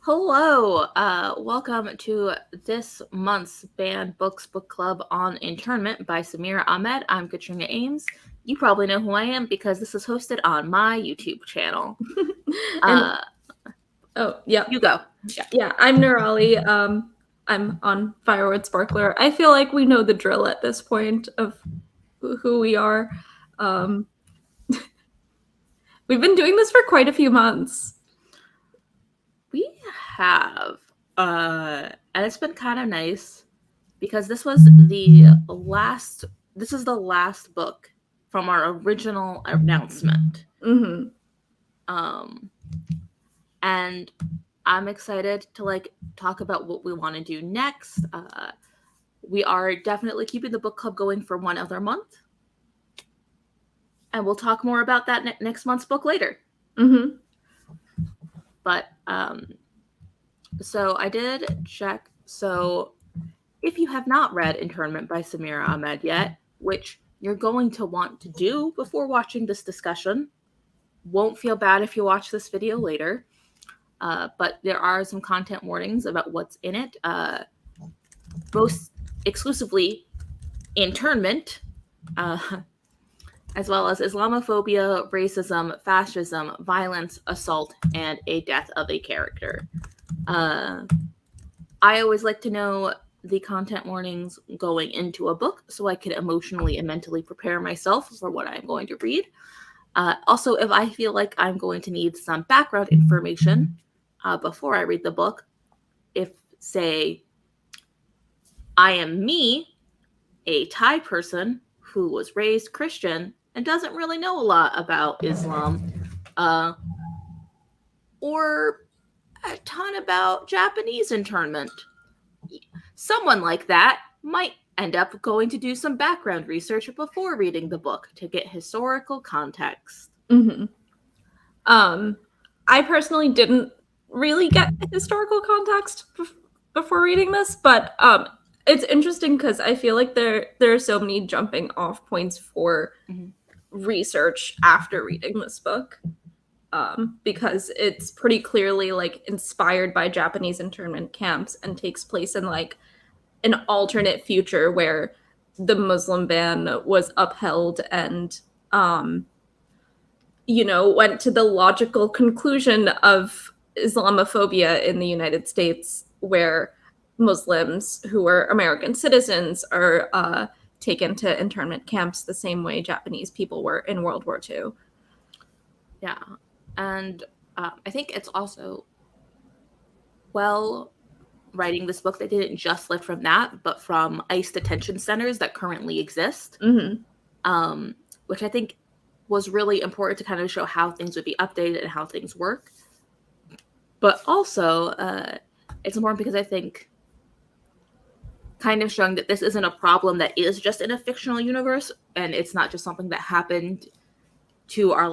Hello, welcome to this month's Banned Books Book Club on Internment by Samira Ahmed. I'm Katrina Eames. You probably know who I am because this is hosted on my YouTube channel. And yeah. You go. Yeah, I'm Nirali. I'm on Firewood Sparkler. I feel like we know the drill at this point of who we are. We've been doing this for quite a few months. We have, and it's been kind of nice because this is the last book from our original announcement. Mm-hmm. And I'm excited to talk about what we want to do next. We are definitely keeping the book club going for one other month, and we'll talk more about that next month's book later. Mm-hmm. But so I did check. So if you have not read Internment by Samira Ahmed yet, which you're going to want to do before watching this discussion, won't feel bad if you watch this video later. But there are some content warnings about what's in it. Most exclusively internment, as well as Islamophobia, racism, fascism, violence, assault, and a death of a character. I always like to know the content warnings going into a book so I can emotionally and mentally prepare myself for what I'm going to read. Also, if I feel like I'm going to need some background information before I read the book, if, say, I am me, a Thai person who was raised Christian and doesn't really know a lot about Islam, or a ton about Japanese internment, someone like that might end up going to do some background research before reading the book to get historical context. Mm-hmm. I personally didn't really get historical context before reading this, but it's interesting because I feel like there are so many jumping off points for research after reading this book, because it's pretty clearly inspired by Japanese internment camps and takes place in an alternate future where the Muslim ban was upheld and went to the logical conclusion of Islamophobia in the United States, where Muslims who are American citizens are taken to internment camps the same way Japanese people were in World War II. Yeah, and I think it's also writing this book that didn't just live from that, but from ICE detention centers that currently exist, which I think was really important to kind of show how things would be updated and how things work. But also, it's important because I think kind of showing that this isn't a problem that is just in a fictional universe, and it's not just something that happened to our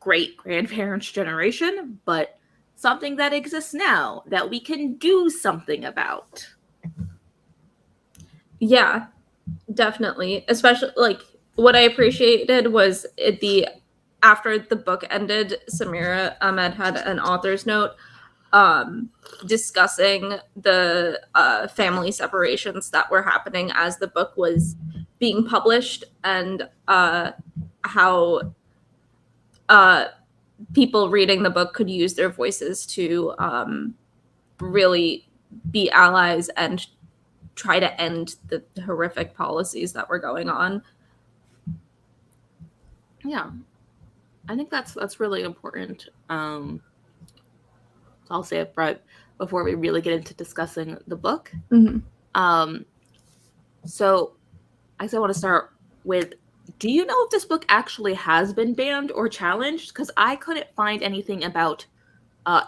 great grandparents' generation, but something that exists now that we can do something about. Yeah, definitely. Especially what I appreciated was after the book ended, Samira Ahmed had an author's note discussing the family separations that were happening as the book was being published, and how people reading the book could use their voices to really be allies and try to end the horrific policies that were going on. Yeah, I think that's really important. So I'll say it right before we really get into discussing the book. So I guess I want to start with, do you know if this book actually has been banned or challenged? Because I couldn't find anything about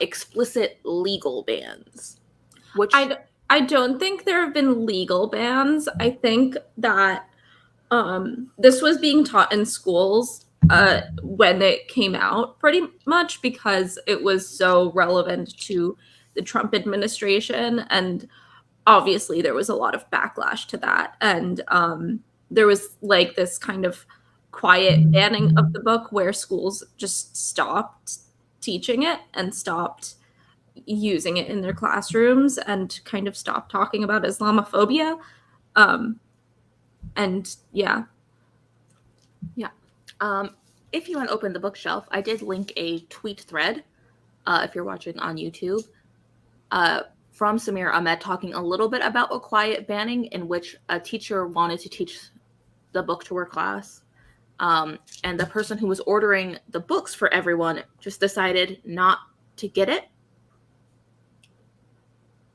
explicit legal bans. Which I don't think there have been legal bans. I think that this was being taught in schools when it came out, pretty much because it was so relevant to the Trump administration, and obviously there was a lot of backlash to that, and there was this kind of quiet banning of the book where schools just stopped teaching it and stopped using it in their classrooms and kind of stop talking about Islamophobia. And yeah. If you want to open the bookshelf, I did link a tweet thread, if you're watching on YouTube, from Samira Ahmed talking a little bit about a quiet banning in which a teacher wanted to teach the book to her class. And the person who was ordering the books for everyone just decided not to get it.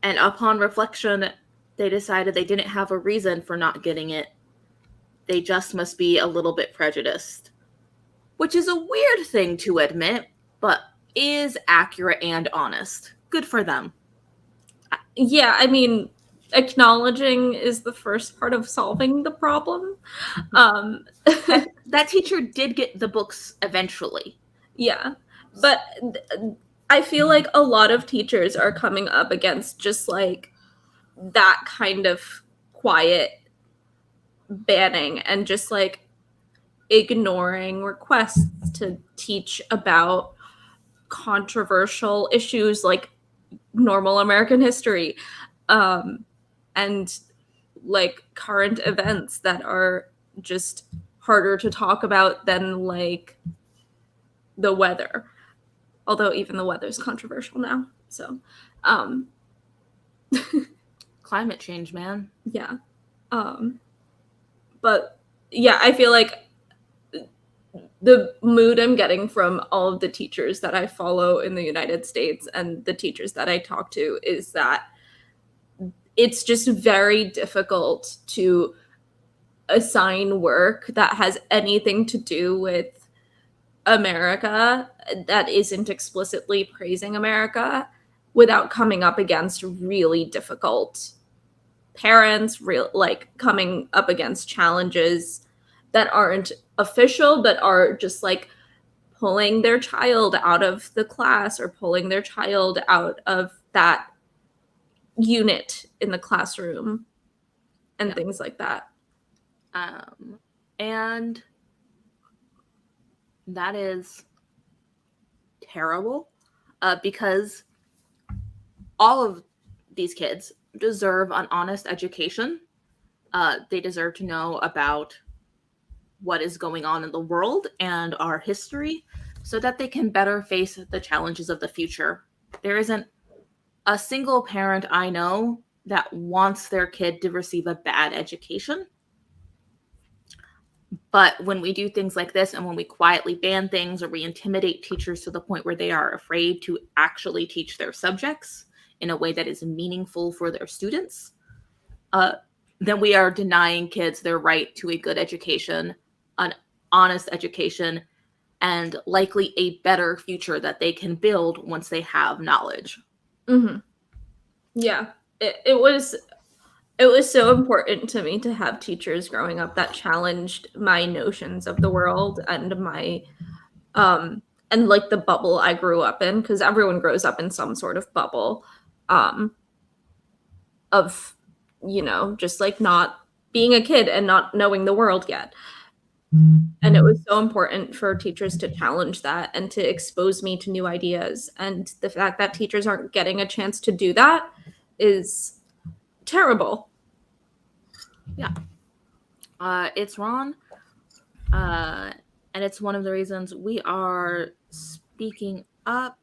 And upon reflection, they decided they didn't have a reason for not getting it. They just must be a little bit prejudiced. Which is a weird thing to admit, but is accurate and honest. Good for them. Yeah, I mean, acknowledging is the first part of solving the problem. That teacher did get the books eventually. Yeah, but I feel like a lot of teachers are coming up against just like that kind of quiet banning and just like ignoring requests to teach about controversial issues like normal American history, and like current events that are just harder to talk about than like the weather. Although even the weather is controversial now. So, climate change, man. Yeah. But yeah, I feel like the mood I'm getting from all of the teachers that I follow in the United States and the teachers that I talk to is that it's just very difficult to assign work that has anything to do with America that isn't explicitly praising America without coming up against really difficult parents, coming up against challenges that aren't official, but are just like pulling their child out of the class or pulling their child out of that unit in the classroom and things like that. And that is terrible, because all of these kids deserve an honest education. They deserve to know about what is going on in the world and our history so that they can better face the challenges of the future. There isn't a single parent I know that wants their kid to receive a bad education. But when we do things like this and when we quietly ban things or we intimidate teachers to the point where they are afraid to actually teach their subjects in a way that is meaningful for their students, then we are denying kids their right to a good education, an honest education, and likely a better future that they can build once they have knowledge. Mm-hmm. Yeah, it was so important to me to have teachers growing up that challenged my notions of the world and my and like the bubble I grew up in, because everyone grows up in some sort of bubble of, you know, just like not being a kid and not knowing the world yet. And it was so important for teachers to challenge that and to expose me to new ideas. And the fact that teachers aren't getting a chance to do that is terrible. Yeah. It's wrong. And it's one of the reasons we are speaking up.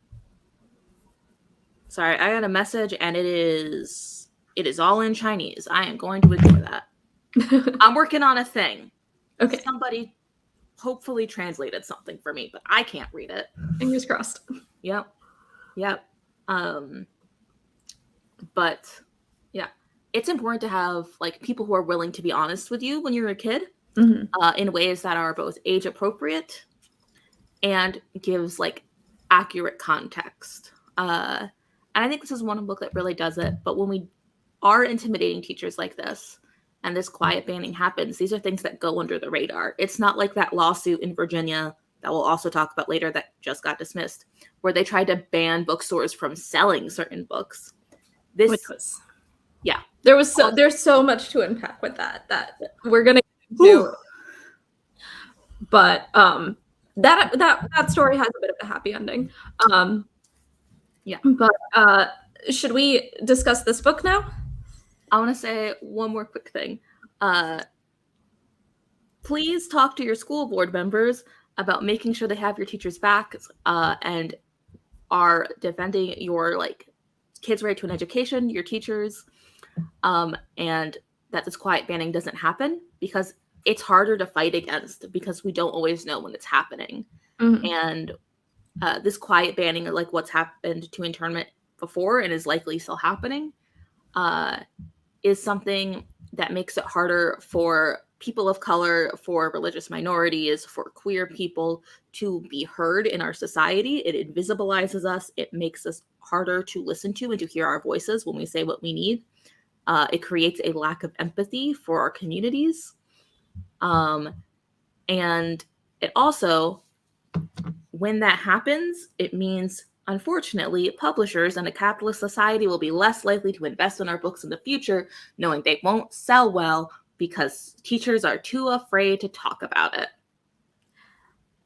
Sorry, I got a message and it is all in Chinese. I am going to ignore that. I'm working on a thing. Okay. Somebody hopefully translated something for me, but I can't read it. Fingers crossed. Yep. But yeah, it's important to have like people who are willing to be honest with you when you're a kid, in ways that are both age appropriate and gives like accurate context. And I think this is one book that really does it. But when we are intimidating teachers like this, and this quiet banning happens, these are things that go under the radar. It's not like that lawsuit in Virginia that we'll also talk about later that just got dismissed, where they tried to ban bookstores from selling certain books. There's so much to unpack with that we're gonna do. But that story has a bit of a happy ending. Yeah. But should we discuss this book now? I want to say one more quick thing. Please talk to your school board members about making sure they have your teachers' backs and are defending your kids' right to an education, your teachers, and that this quiet banning doesn't happen, because it's harder to fight against because we don't always know when it's happening. Mm-hmm. And this quiet banning, like what's happened to internment before and is likely still happening, is something that makes it harder for people of color, for religious minorities, for queer people to be heard in our society. It invisibilizes us. It makes us harder to listen to and to hear our voices when we say what we need. It creates a lack of empathy for our communities. And it also, when that happens, it means, unfortunately, publishers and a capitalist society will be less likely to invest in our books in the future, knowing they won't sell well because teachers are too afraid to talk about it.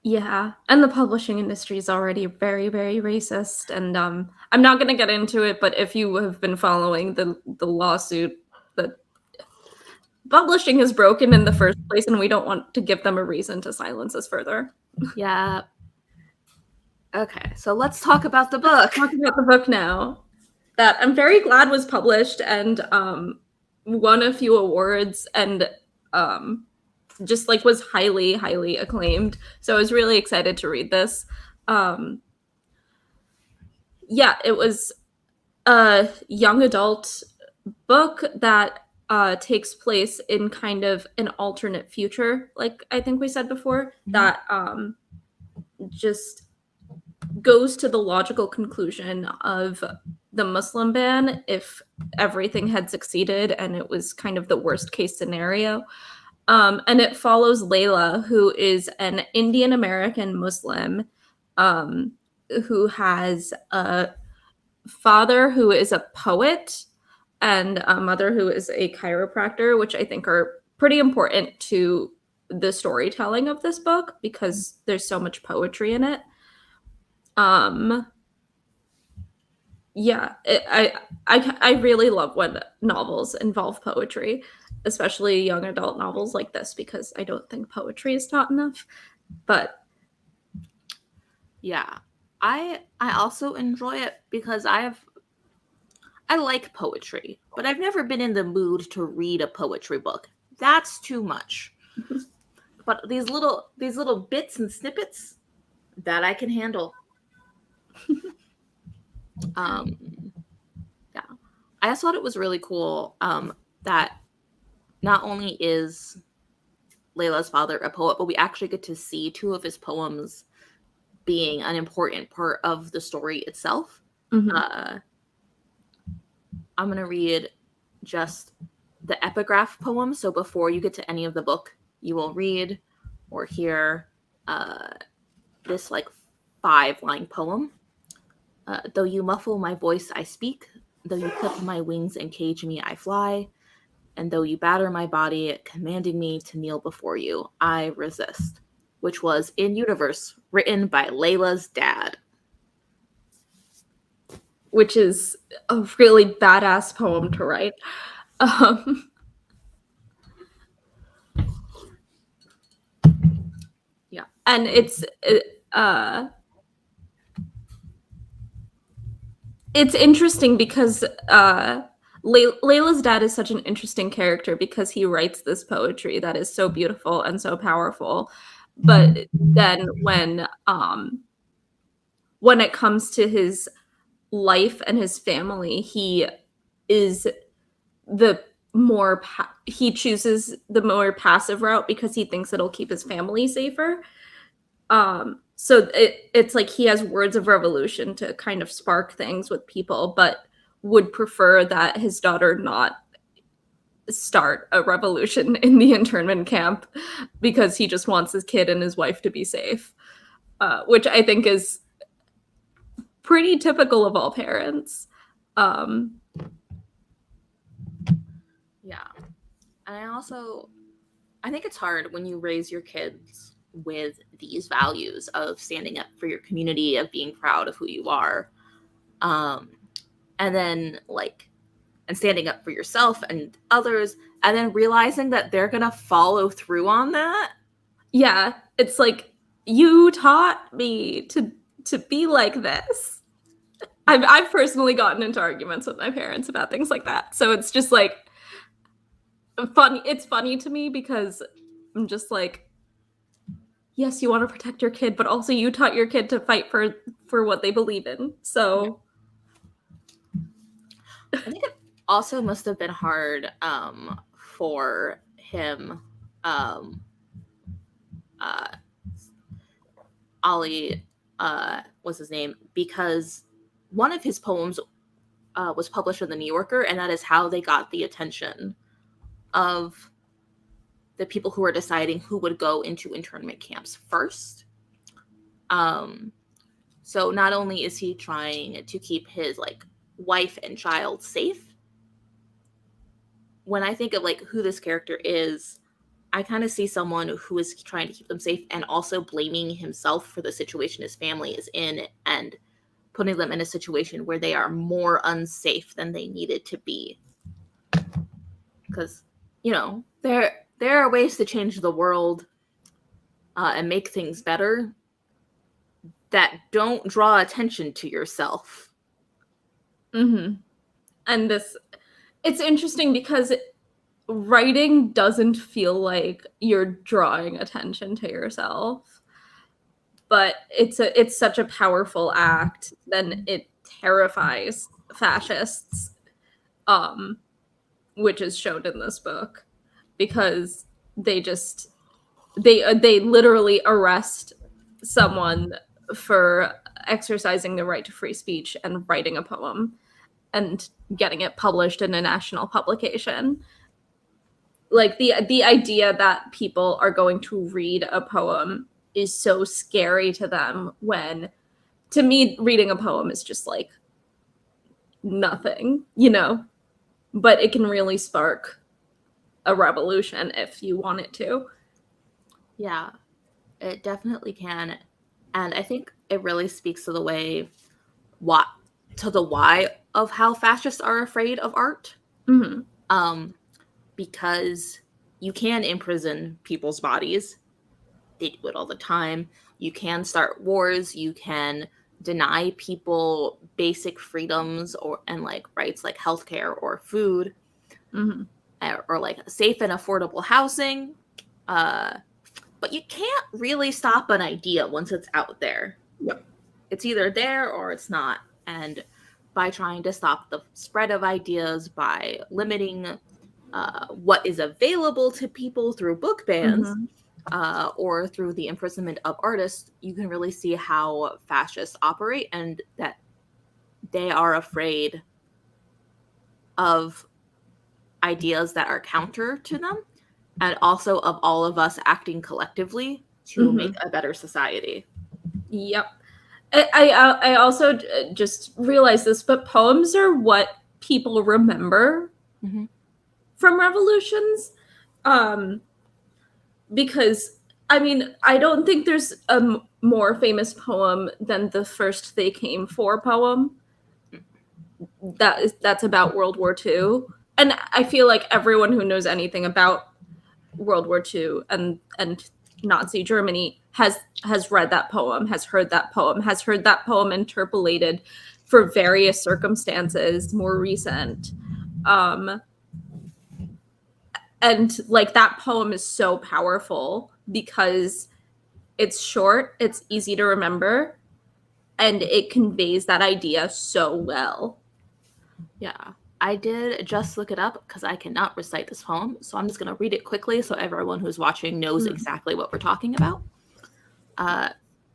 Yeah, and the publishing industry is already very, very racist. And I'm not going to get into it, but if you have been following the lawsuit, that publishing is broken in the first place, and we don't want to give them a reason to silence us further. Yeah. Okay, so let's talk about the book. Talk about the book now, that I'm very glad was published and won a few awards and just was highly, highly acclaimed. So I was really excited to read this. Yeah, it was a young adult book that takes place in kind of an alternate future, like I think we said before, that just goes to the logical conclusion of the Muslim ban if everything had succeeded, and it was kind of the worst case scenario. And it follows Layla, who is an Indian American Muslim who has a father who is a poet and a mother who is a chiropractor, which I think are pretty important to the storytelling of this book because there's so much poetry in it. Yeah, I really love when novels involve poetry, especially young adult novels like this, because I don't think poetry is taught enough. But yeah, I also enjoy it because I like poetry, but I've never been in the mood to read a poetry book. That's too much. But these little bits and snippets, that I can handle. Yeah, I just thought it was really cool that not only is Layla's father a poet, but we actually get to see two of his poems being an important part of the story itself. I'm going to read just the epigraph poem. So before you get to any of the book, you will read or hear this 5-line poem. Though you muffle my voice, I speak. Though you clip my wings and cage me, I fly. And though you batter my body, commanding me to kneel before you, I resist. Which was In Universe, written by Layla's dad. Which is a really badass poem to write. Yeah. And it's interesting because Layla's dad is such an interesting character because he writes this poetry that is so beautiful and so powerful. But then when it comes to his life and his family, he is he chooses the more passive route because he thinks it'll keep his family safer. So it's like he has words of revolution to kind of spark things with people, but would prefer that his daughter not start a revolution in the internment camp because he just wants his kid and his wife to be safe, which I think is pretty typical of all parents. Yeah. And I think it's hard when you raise your kids with these values of standing up for your community, of being proud of who you are. And then like, and standing up for yourself and others, and then realizing that they're gonna follow through on that. Yeah, it's like, you taught me to be like this. I've personally gotten into arguments with my parents about things like that. So it's just like funny. It's funny to me because I'm just like, yes, you want to protect your kid, but also you taught your kid to fight for what they believe in. So I think it also must have been hard for him, Ali was his name, because one of his poems was published in the New Yorker, and that is how they got the attention of the people who were deciding who would go into internment camps first. So not only is he trying to keep his like wife and child safe, when I think of like who this character is, I kind of see someone who is trying to keep them safe and also blaming himself for the situation his family is in and putting them in a situation where they are more unsafe than they needed to be. Because, you know, there are ways to change the world and make things better that don't draw attention to yourself. and it's interesting because writing doesn't feel like you're drawing attention to yourself, but it's such a powerful act. Then it terrifies fascists, which is shown in this book, because they literally arrest someone for exercising the right to free speech and writing a poem and getting it published in a national publication. Like the idea that people are going to read a poem is so scary to them, when to me reading a poem is just like nothing, you know, but it can really spark a revolution if you want it to. Yeah, it definitely can. And I think it really speaks to the way to the why of how fascists are afraid of art. Because you can imprison people's bodies. They do it all the time. You can start wars. You can deny people basic freedoms and like rights like healthcare or food, or like safe and affordable housing. But you can't really stop an idea once it's out there. Yep. It's either there or it's not. And by trying to stop the spread of ideas, by limiting what is available to people through book bans, or through the imprisonment of artists, you can really see how fascists operate, and that they are afraid of ideas that are counter to them, and also of all of us acting collectively to make a better society. Yep. I also just realized this, but poems are what people remember from revolutions. Because, I mean, I don't think there's a more famous poem than the First They Came For poem. That's about World War II. And I feel like everyone who knows anything about World War II and Nazi Germany has read that poem, has heard that poem interpolated for various circumstances, more recent. And like that poem is so powerful because it's short, it's easy to remember, and it conveys that idea so well. Yeah. I did just look it up because I cannot recite this poem, so I'm just going to read it quickly so everyone who's watching knows exactly what we're talking about.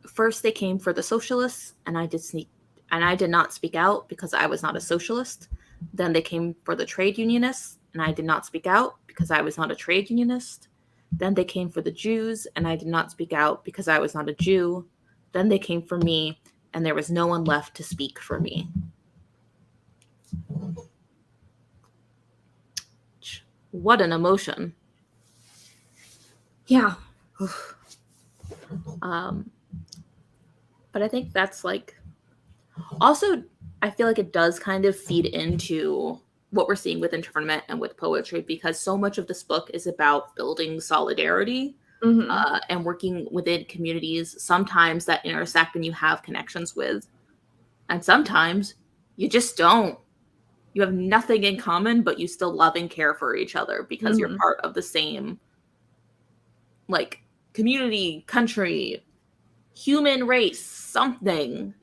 First, they came for the socialists, and I did not speak out because I was not a socialist. Then they came for the trade unionists, and I did not speak out because I was not a trade unionist. Then they came for the Jews, and I did not speak out because I was not a Jew. Then they came for me, and there was no one left to speak for me. What an emotion. Yeah. But I think that's like also I feel like it does kind of feed into what we're seeing with Internment and with poetry, because so much of this book is about building solidarity and working within communities sometimes that intersect and you have connections with, and sometimes you just don't. You have nothing in common, but you still love and care for each other because you're part of the same, like, community, country, human race. Something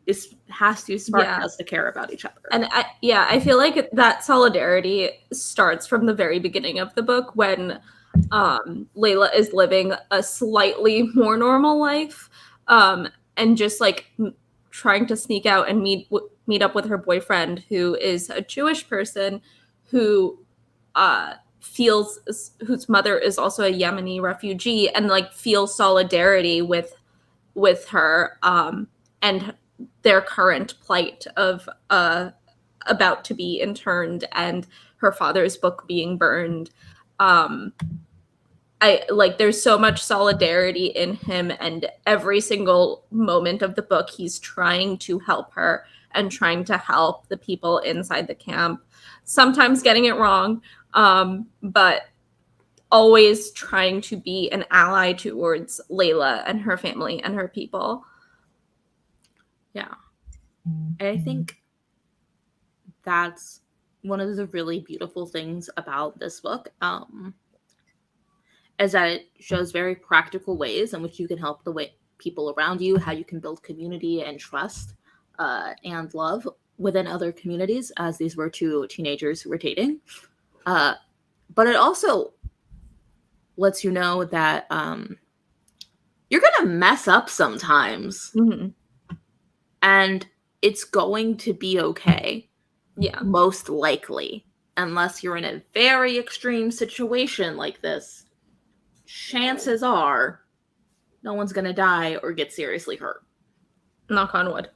has to spark us to care about each other. And I feel like that solidarity starts from the very beginning of the book when Layla is living a slightly more normal life, and just like trying to sneak out and meet up with her boyfriend, who is a Jewish person who whose mother is also a Yemeni refugee, and like feels solidarity with her and their current plight of about to be interned and her father's book being burned. I like there's so much solidarity in him, and every single moment of the book he's trying to help her and trying to help the people inside the camp, sometimes getting it wrong, but always trying to be an ally towards Layla and her family and her people. Yeah. And I think that's one of the really beautiful things about this book, is that it shows very practical ways in which you can help the people around you, how you can build community and trust and love within other communities, as these were two teenagers who were dating. But it also lets you know that you're going to mess up sometimes. And it's going to be okay. Yeah. Most likely. Unless you're in a very extreme situation like this, chances are no one's going to die or get seriously hurt. Knock on wood.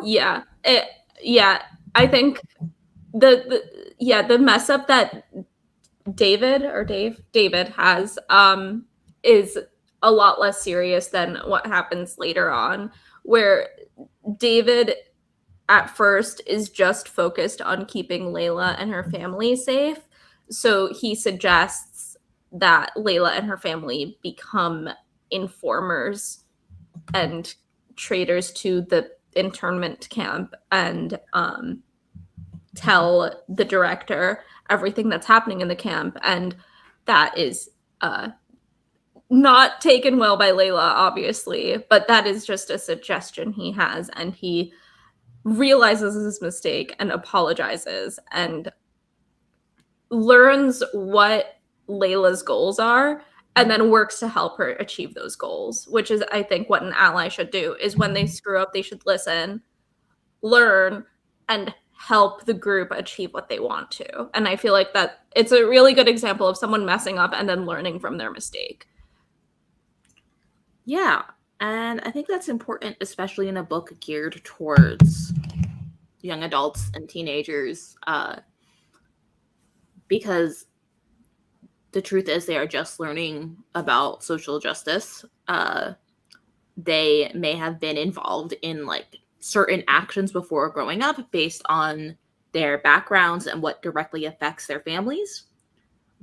Yeah. I think the mess up that David has is a lot less serious than what happens later on, where David at first is just focused on keeping Layla and her family safe. So he suggests that Layla and her family become informers and traitors to the internment camp and tell the director everything that's happening in the camp. And that is not taken well by Layla, obviously, but that is just a suggestion he has, and he realizes his mistake and apologizes and learns what Layla's goals are and then works to help her achieve those goals, which is, I think, what an ally should do. Is when they screw up, they should listen, learn, and help the group achieve what they want to. And I feel like that it's a really good example of someone messing up and then learning from their mistake. Yeah, and I think that's important, especially in a book geared towards young adults and teenagers, because the truth is they are just learning about social justice. They may have been involved in like certain actions before growing up based on their backgrounds and what directly affects their families,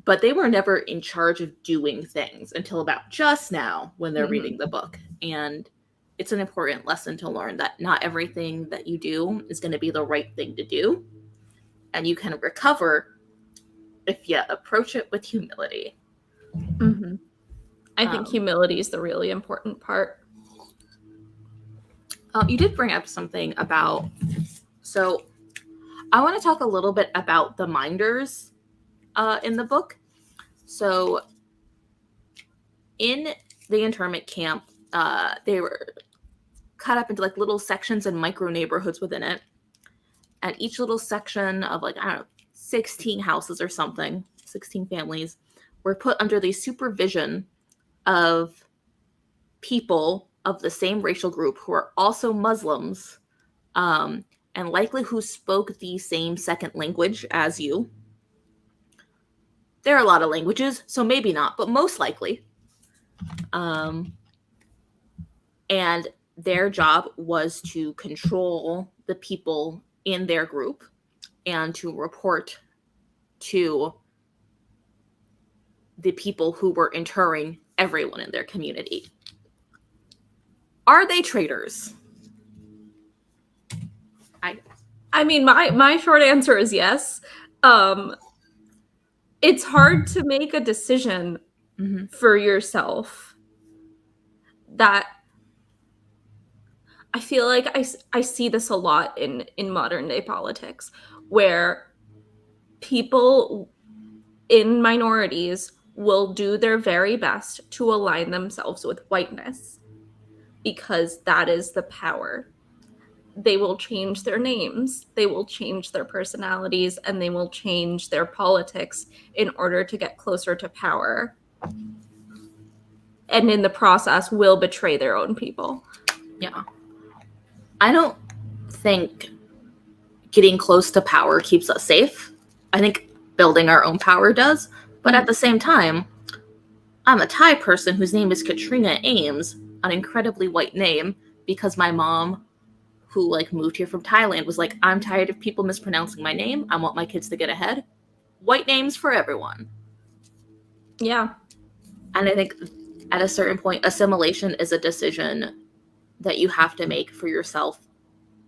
but they were never in charge of doing things until about just now when they're reading the book. And it's an important lesson to learn that not everything that you do is going to be the right thing to do, and you can recover if you approach it with humility. I think humility is the really important part. You did bring up something about, so I want to talk a little bit about the minders in the book. So in the internment camp, they were cut up into like little sections and micro neighborhoods within it. And each little section of like, I don't know, 16 houses or something, 16 families, were put under the supervision of people of the same racial group who are also Muslims, and likely who spoke the same second language as you. There are a lot of languages, so maybe not, but most likely. And their job was to control the people in their group and to report to the people who were interring everyone in their community. Are they traitors? I mean, my short answer is yes. It's hard to make a decision for yourself that I feel like I see this a lot in modern day politics, where people in minorities will do their very best to align themselves with whiteness because that is the power. They will change their names, they will change their personalities, and they will change their politics in order to get closer to power. And in the process will betray their own people. Yeah. I don't think getting close to power keeps us safe. I think building our own power does. But at the same time, I'm a Thai person whose name is Katrina Eames, an incredibly white name, because my mom, who like moved here from Thailand, was like, I'm tired of people mispronouncing my name. I want my kids to get ahead. White names for everyone. Yeah. And I think at a certain point, assimilation is a decision that you have to make for yourself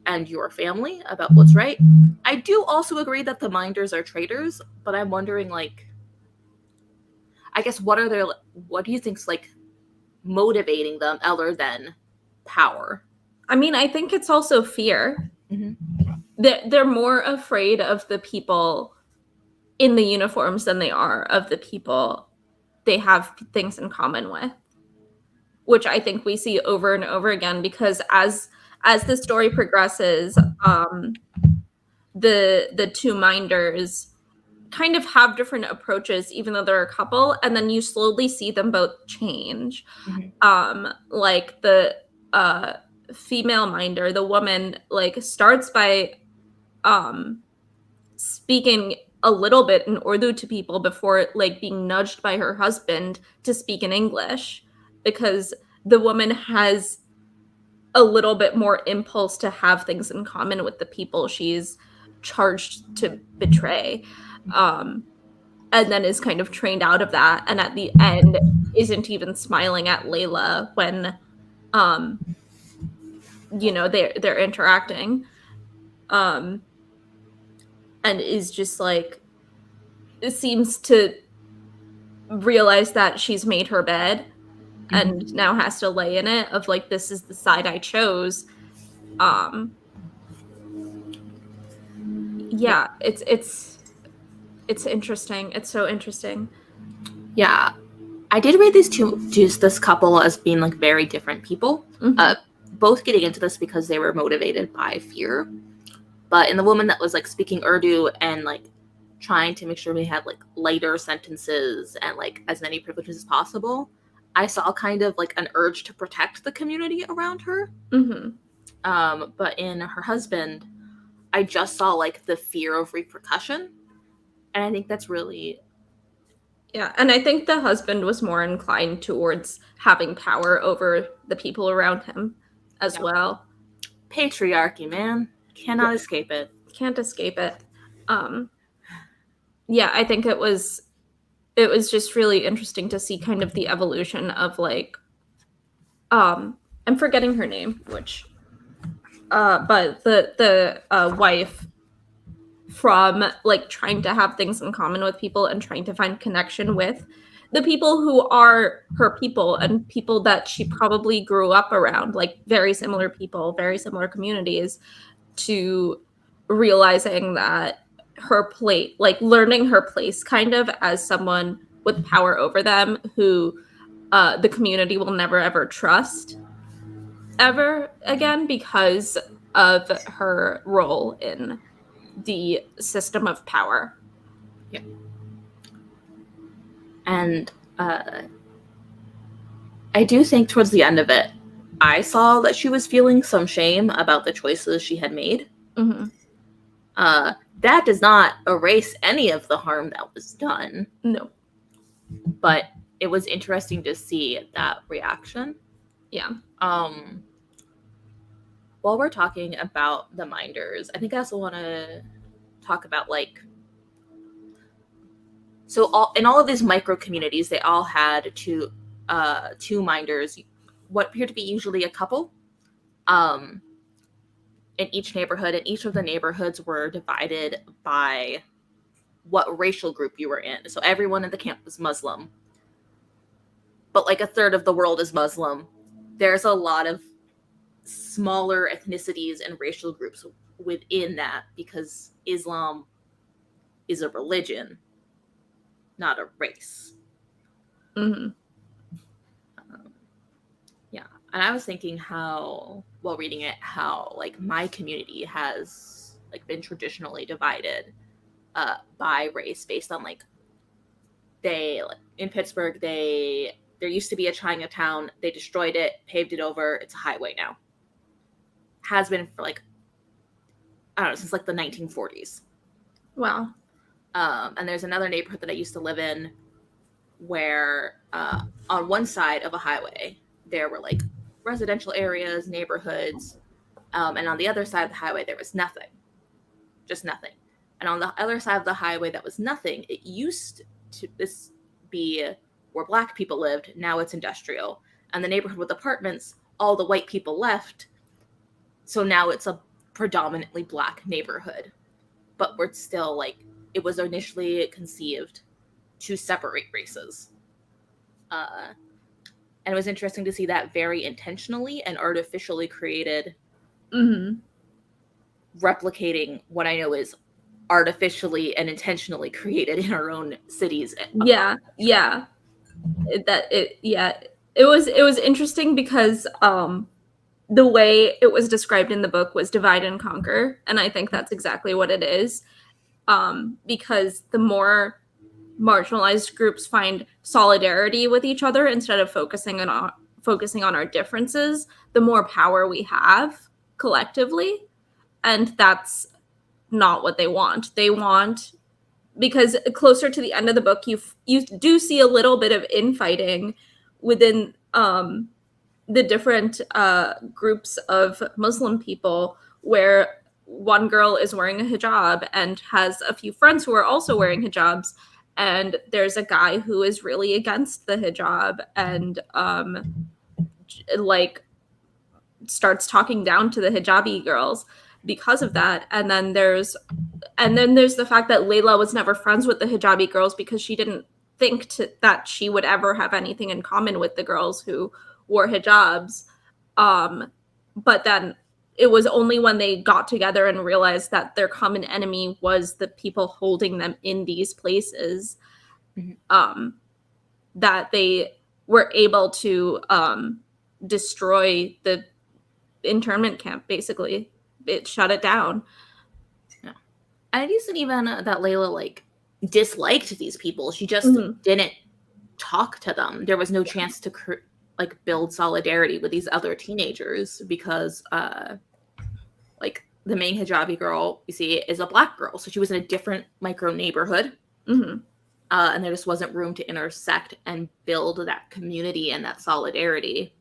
and your family about what's right. I do also agree that the minders are traitors, but I'm wondering, like, I guess what do you think's like motivating them other than power? I mean, I think it's also fear. They're more afraid of the people in the uniforms than they are of the people they have things in common with, which I think we see over and over again, because as the story progresses, the two minders kind of have different approaches, even though they're a couple, and then you slowly see them both change. Like the female minder, the woman, like starts by speaking a little bit in Urdu to people before like being nudged by her husband to speak in English, because the woman has a little bit more impulse to have things in common with the people she's charged to betray, and then is kind of trained out of that, and at the end isn't even smiling at Layla when they're interacting, and is just like, it seems to realize that she's made her bed and now has to lay in it, of like, this is the side I chose. Yeah, it's interesting. It's so interesting. Yeah, I did read this couple as being like very different people. Both getting into this because they were motivated by fear. But in the woman that was like speaking Urdu and like trying to make sure we had like lighter sentences and like as many privileges as possible, I saw kind of like an urge to protect the community around her. But in her husband, I just saw like the fear of repercussion. And I think that's really... Yeah, and I think the husband was more inclined towards having power over the people around him as well. Patriarchy, man. Cannot escape it. Can't escape it. Yeah, I think it was just really interesting to see kind of the evolution of like, I'm forgetting her name, which but the wife, from like trying to have things in common with people and trying to find connection with the people who are her people and people that she probably grew up around, like very similar people, very similar communities, to realizing that her place, like learning her place kind of as someone with power over them who the community will never ever trust ever again because of her role in the system of power. Yeah. And I do think towards the end of it, I saw that she was feeling some shame about the choices she had made. That does not erase any of the harm that was done. No. But it was interesting to see that reaction. Yeah. while we're talking about the minders, I think I also want to talk about like, so in all of these micro communities, they all had two minders, what appeared to be usually a couple, in each neighborhood, and each of the neighborhoods were divided by what racial group you were in. So everyone in the camp was Muslim, but like a third of the world is Muslim. There's a lot of smaller ethnicities and racial groups within that because Islam is a religion, not a race. Mm-hmm. Yeah. And I was thinking how, while reading it, how like my community has like been traditionally divided by race based on like, in Pittsburgh, there used to be a Chinatown, they destroyed it, paved it over, it's a highway now. Has been for like, I don't know, since like the 1940s. Wow. And there's another neighborhood that I used to live in where on one side of a highway, there were like residential areas, neighborhoods, and on the other side of the highway, there was nothing. Just nothing. And on the other side of the highway that was nothing, it used to be where Black people lived. Now it's industrial. And the neighborhood with apartments, all the white people left. So now it's a predominantly Black neighborhood. But we're still like, it was initially conceived to separate races. And it was interesting to see that very intentionally and artificially created, replicating what I know is artificially and intentionally created in our own cities. Yeah. It was interesting because the way it was described in the book was divide and conquer, and I think that's exactly what it is. Because the more marginalized groups find solidarity with each other instead of focusing on our differences, the more power we have collectively, and that's not what they want. They want, because closer to the end of the book, you do see a little bit of infighting within the different groups of Muslim people, where one girl is wearing a hijab and has a few friends who are also wearing hijabs, and there's a guy who is really against the hijab and like starts talking down to the hijabi girls because of that. And then there's the fact that Layla was never friends with the hijabi girls because she didn't think that she would ever have anything in common with the girls who wore hijabs. But then it was only when they got together and realized that their common enemy was the people holding them in these places, that they were able to destroy the internment camp, basically. It shut it down. Yeah. And it isn't even that Layla like disliked these people. She just didn't talk to them. There was no chance to like build solidarity with these other teenagers because like the main hijabi girl you see is a Black girl, so she was in a different micro neighborhood, and there just wasn't room to intersect and build that community and that solidarity.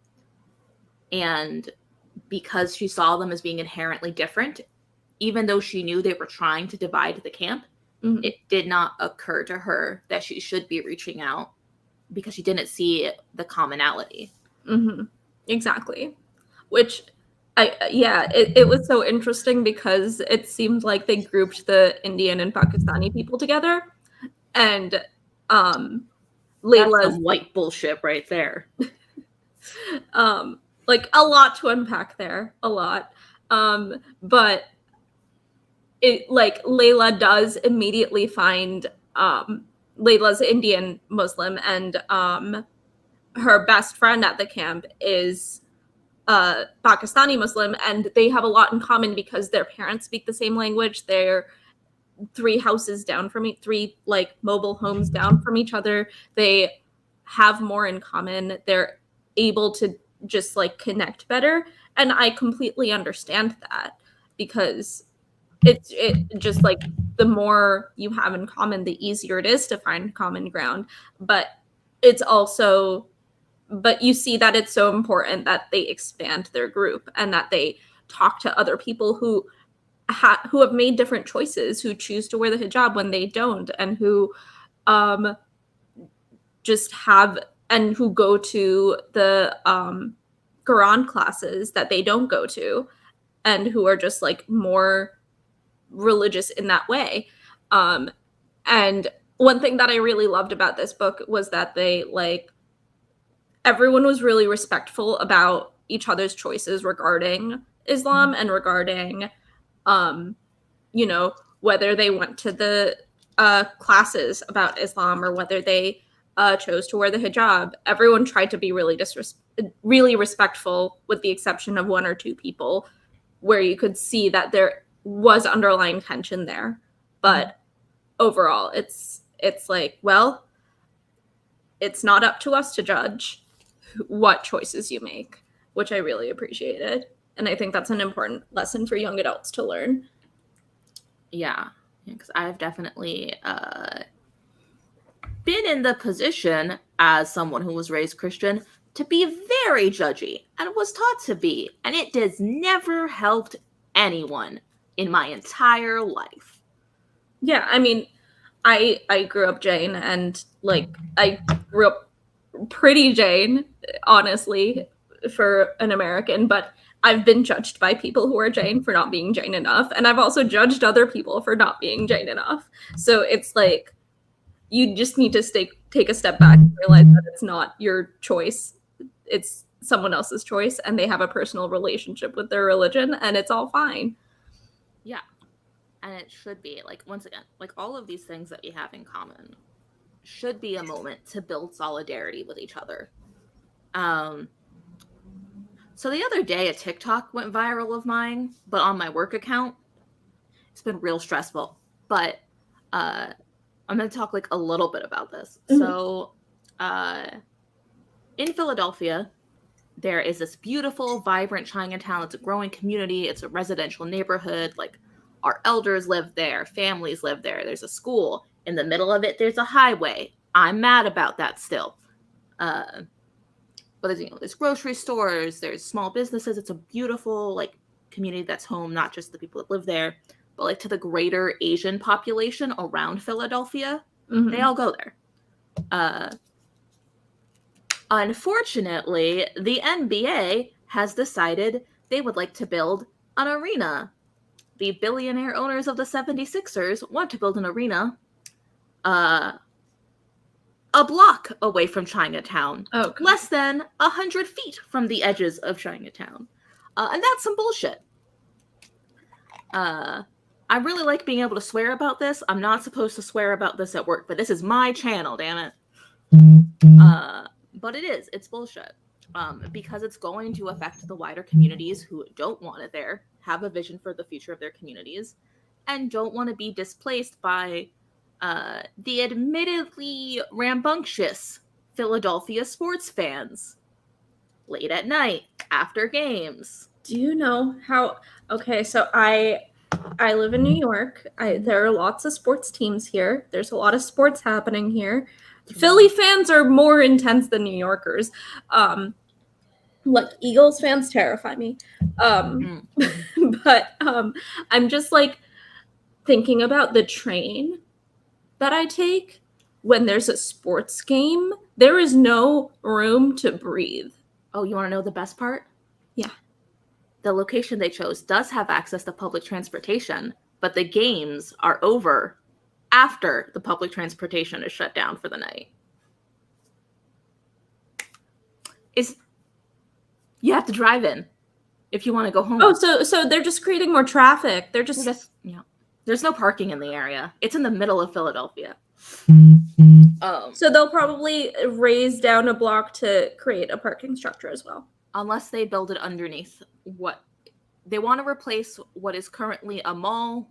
And because she saw them as being inherently different, even though she knew they were trying to divide the camp, it did not occur to her that she should be reaching out because she didn't see the commonality. Exactly. Which, it was so interesting because it seemed like they grouped the Indian and Pakistani people together, and Layla's white bullshit right there. Like a lot to unpack there, a lot. But it like Layla does immediately find Layla's Indian Muslim, and her best friend at the camp is Pakistani Muslim, and they have a lot in common because their parents speak the same language. They're 3 houses down from three like mobile homes down from each other. They have more in common. They're able to just like connect better, and I completely understand that because it just like the more you have in common, the easier it is to find common ground. But it's also, but you see that it's so important that they expand their group and that they talk to other people who have made different choices, who choose to wear the hijab when they don't, and who just have, and who go to the Quran classes that they don't go to, and who are just like more religious in that way. And one thing that I really loved about this book was that they like, everyone was really respectful about each other's choices regarding Islam and regarding, you know, whether they went to the classes about Islam or whether they chose to wear the hijab. Everyone tried to be really respectful, with the exception of one or two people where you could see that there was underlying tension there. But overall, it's like, well, it's not up to us to judge what choices you make, which I really appreciated. And I think that's an important lesson for young adults to learn. Yeah, because I've definitely been in the position as someone who was raised Christian to be very judgy and was taught to be, and it has never helped anyone in my entire life. Yeah, I mean, I grew up Jain, and like I grew up pretty Jain, honestly, for an American, but I've been judged by people who are Jain for not being Jain enough, and I've also judged other people for not being Jain enough. So it's like, you just need to take a step back and realize that it's not your choice. It's someone else's choice, and they have a personal relationship with their religion, and it's all fine. Yeah. And it should be, like, once again, like, all of these things that we have in common should be a moment to build solidarity with each other. So the other day, a TikTok went viral of mine, but on my work account. It's been real stressful. But I'm going to talk, like, a little bit about this. Mm-hmm. So in Philadelphia, there is this beautiful, vibrant Chinatown. It's a growing community. It's a residential neighborhood. Like, our elders live there. Families live there. There's a school. In the middle of it, there's a highway. I'm mad about that still. But there's, you know, there's grocery stores. There's small businesses. It's a beautiful, like, community that's home, not just the people that live there, but, like, to the greater Asian population around Philadelphia. Mm-hmm. They all go there. Unfortunately, the NBA has decided they would like to build an arena. The billionaire owners of the 76ers want to build an arena a block away from Chinatown. Oh, okay. Less than 100 feet from the edges of Chinatown. And that's some bullshit. I really like being able to swear about this. I'm not supposed to swear about this at work, but this is my channel, damn it. But it is. It's bullshit. Because it's going to affect the wider communities who don't want it there, have a vision for the future of their communities, and don't want to be displaced by the admittedly rambunctious Philadelphia sports fans late at night after games. Do you know how? Okay, so I live in New York. There are lots of sports teams here. There's a lot of sports happening here. Philly fans are more intense than New Yorkers. Like, Eagles fans terrify me. But I'm just like thinking about the train that I take when there's a sports game. There is no room to breathe. Oh, you want to know the best part? Yeah. The location they chose does have access to public transportation, but the games are over after the public transportation is shut down for the night. You have to drive in if you want to go home. Oh, so they're just creating more traffic. They're just yeah. There's no parking in the area. It's in the middle of Philadelphia. So they'll probably raise down a block to create a parking structure as well. Unless they build it underneath what they want to replace what is currently a mall,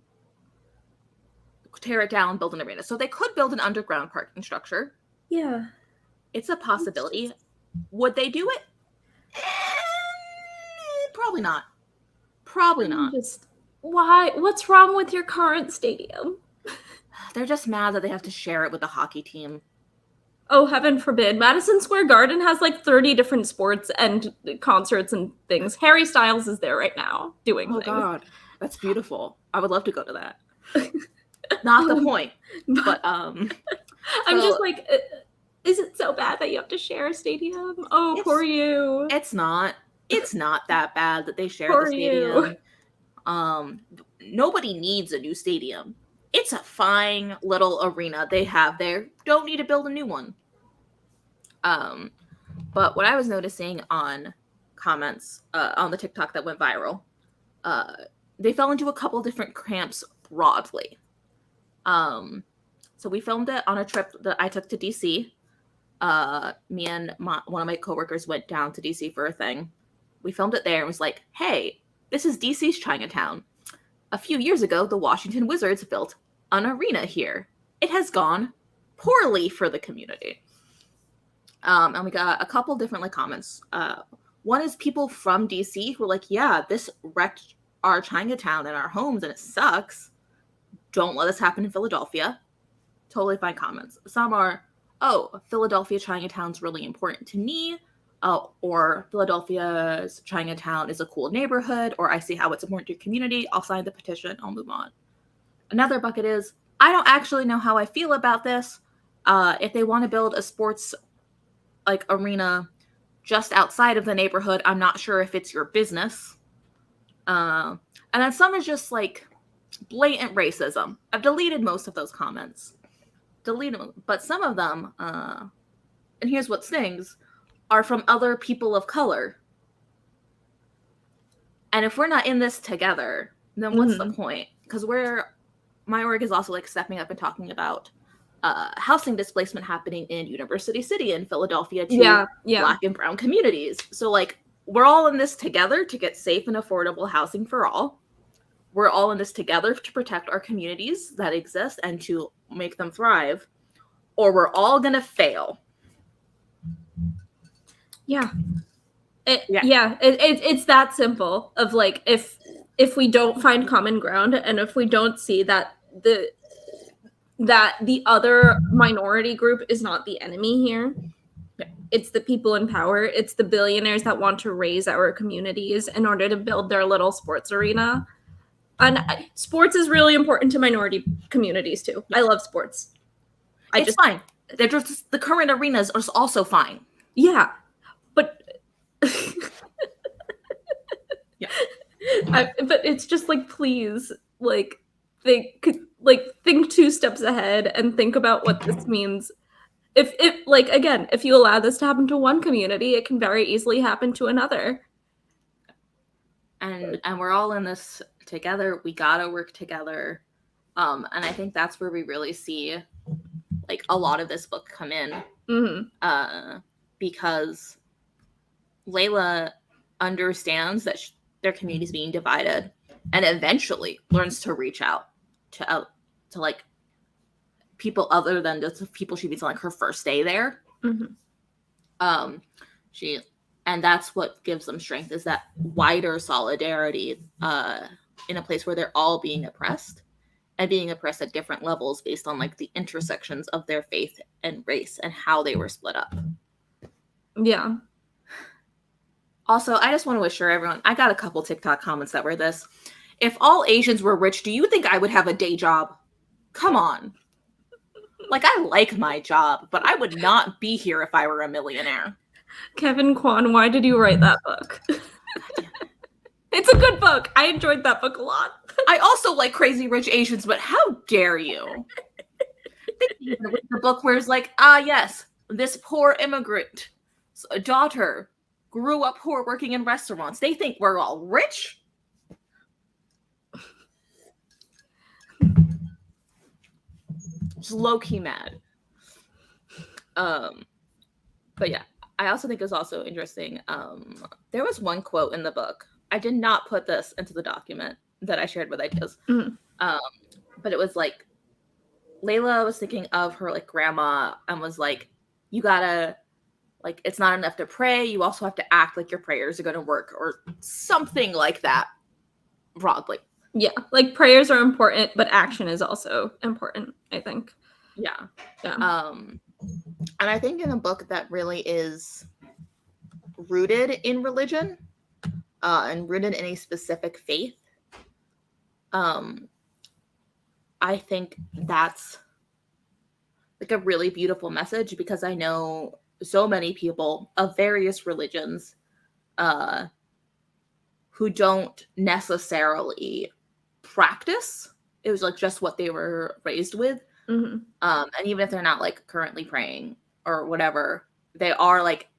tear it down, build an arena. So they could build an underground parking structure. Yeah. It's a possibility. Would they do it? Probably not. Probably not. Why? What's wrong with your current stadium? They're just mad that they have to share it with the hockey team. Oh, heaven forbid. Madison Square Garden has like 30 different sports and concerts and things. Harry Styles is there right now doing Oh things. God, that's beautiful. I would love to go to that. Not the point, but I'm just like, is it so bad that you have to share a stadium? Oh, poor you. It's not. It's not that bad that they share Poor the stadium. Nobody needs a new stadium. It's a fine little arena they have there. Don't need to build a new one. But what I was noticing on comments on the TikTok that went viral, they fell into a couple different camps broadly. So we filmed it on a trip that I took to DC. Me and one of my coworkers went down to DC for a thing. We filmed it there and was like, hey, this is DC's Chinatown. A few years ago, the Washington Wizards built an arena here. It has gone poorly for the community. And we got a couple different comments. One is people from DC who are like, yeah, this wrecked our Chinatown and our homes and it sucks. Don't let this happen in Philadelphia. Totally fine comments. Some are, oh, Philadelphia Chinatown's really important to me. Or Philadelphia's Chinatown is a cool neighborhood, or I see how it's important to your community. I'll sign the petition. I'll move on. Another bucket is, I don't actually know how I feel about this. If they want to build a sports arena just outside of the neighborhood, I'm not sure if it's your business. And then some is just blatant racism. I've deleted most of those comments. But some of them, and here's what stings, are from other people of color. And if we're not in this together, then what's the point? Because my org is also stepping up and talking about housing displacement happening in University City in Philadelphia to Black and brown communities. So we're all in this together to get safe and affordable housing for all. We're all in this together to protect our communities that exist and to make them thrive, or we're all gonna fail. It's that simple of if we don't find common ground and if we don't see that the other minority group is not the enemy here. It's the people in power. It's the billionaires that want to raise our communities in order to build their little sports arena. And sports is really important to minority communities too. I love sports. It's fine. They're just, the current arenas are also fine. Yeah, but but it's just please, think 2 steps ahead and think about what this means. If you allow this to happen to one community, it can very easily happen to another. And we're all in this together. We gotta work together. And I think that's where we really see a lot of this book come in. Because Layla understands that their community is being divided and eventually learns to reach out to people other than just the people she meets on her first day there. And that's what gives them strength, is that wider solidarity in a place where they're all being oppressed and being oppressed at different levels based on the intersections of their faith and race and how they were split up. Yeah. Also, I just want to assure everyone, I got a couple TikTok comments that were this. If all Asians were rich, do you think I would have a day job? Come on. I like my job, but I would not be here if I were a millionaire. Kevin Kwan, why did you write that book? It's a good book. I enjoyed that book a lot. I also like Crazy Rich Asians, but how dare you? The book where it's yes, this poor immigrant daughter grew up poor working in restaurants. They think we're all rich. Just low-key mad. But yeah, I also think it's also interesting. There was one quote in the book. I did not put this into the document that I shared with ideas. But it was Layla was thinking of her grandma and was you gotta it's not enough to pray, you also have to act like your prayers are gonna work, or something like that, broadly. Yeah, prayers are important, but action is also important, I think. Yeah. And I think in a book that really is rooted in religion, and rooted in a specific faith, I think that's like a really beautiful message, because I know so many people of various religions who don't necessarily practice. It was like just what they were raised with. Mm-hmm. And even if they're not like currently praying or whatever, they are like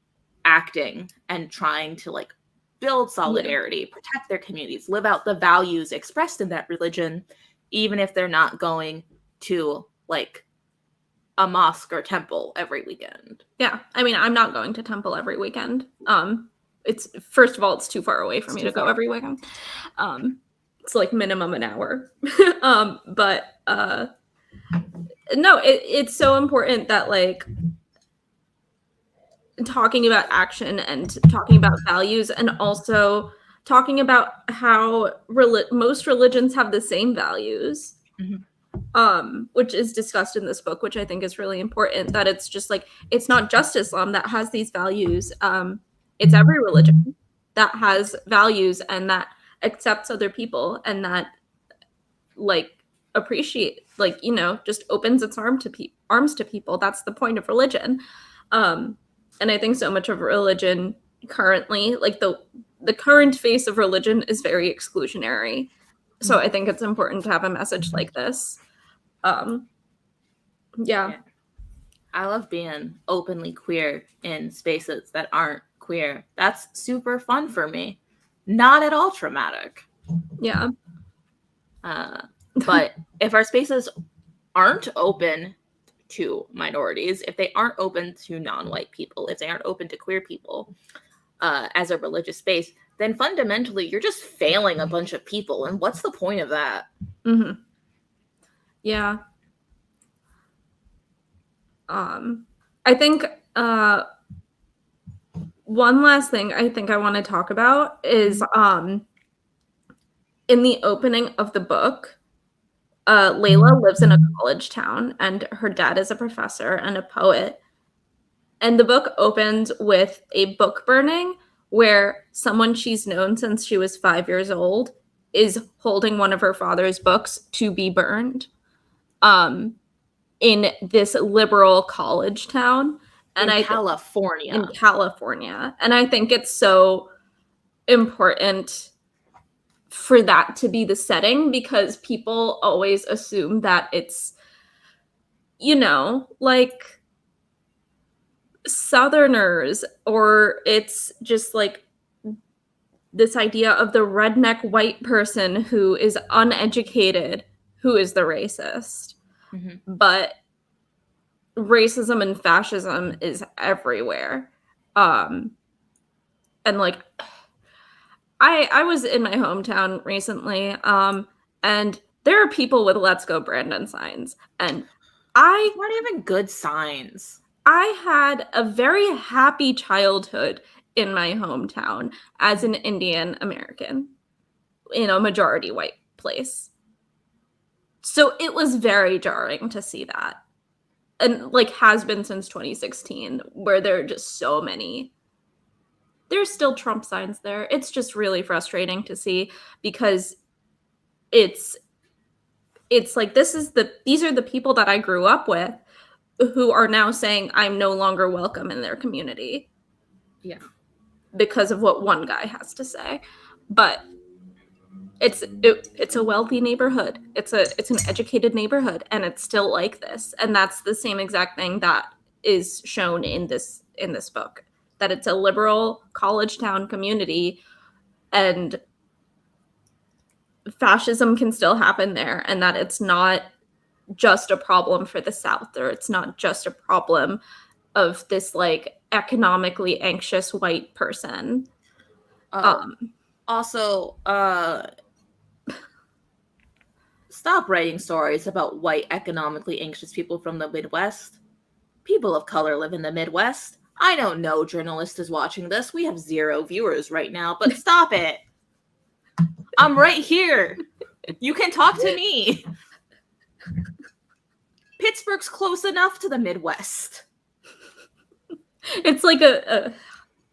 acting and trying to like build solidarity, protect their communities, live out the values expressed in that religion, even if they're not going to like a mosque or temple every weekend. Yeah. I mean, I'm not going to temple every weekend. It's, first of all, it's too far away for me to go every weekend. It's like minimum an hour. But no, it's so important that like talking about action and talking about values, and also talking about how most religions have the same values, which is discussed in this book, which I think is really important, that it's just like, it's not just Islam that has these values. It's every religion that has values and that accepts other people and that like appreciate, like, you know, just opens its arms to people. That's the point of religion. And I think so much of religion currently, like the current face of religion is very exclusionary. So I think it's important to have a message like this. Yeah. I love being openly queer in spaces that aren't queer. That's super fun for me. Not at all traumatic. Yeah. But if our spaces aren't open to minorities, if they aren't open to non-white people, if they aren't open to queer people as a religious space, then fundamentally you're just failing a bunch of people. And what's the point of that? Mm-hmm. Yeah. I think one last thing I think I want to talk about is in the opening of the book, Layla lives in a college town and her dad is a professor and a poet. And the book opens with a book burning where someone she's known since she was 5 years old is holding one of her father's books to be burned in this liberal college town. And in California. And I think it's so important for that to be the setting, because people always assume that it's, you know, like Southerners, or it's just like this idea of the redneck white person who is uneducated, who is the racist. Mm-hmm. But racism and fascism is everywhere. And like, I was in my hometown recently, and there are people with "Let's Go Brandon" signs, and not even good signs. I had a very happy childhood in my hometown as an Indian American in a majority white place. So it was very jarring to see that. And like has been since 2016, where there are just so many. There's still Trump signs there. It's just really frustrating to see, because it's like these are the people that I grew up with who are now saying I'm no longer welcome in their community. Yeah. Because of what one guy has to say. But it's a wealthy neighborhood. It's an educated neighborhood, and it's still like this. And that's the same exact thing that is shown in this book, that it's a liberal college town community, and fascism can still happen there, and that it's not just a problem for the South, or it's not just a problem of this like economically anxious white person. Also, stop writing stories about white economically anxious people from the Midwest. People of color live in the Midwest. I know no journalist is watching this. We have 0 viewers right now, but stop it. I'm right here. You can talk to me. Pittsburgh's close enough to the Midwest. It's like a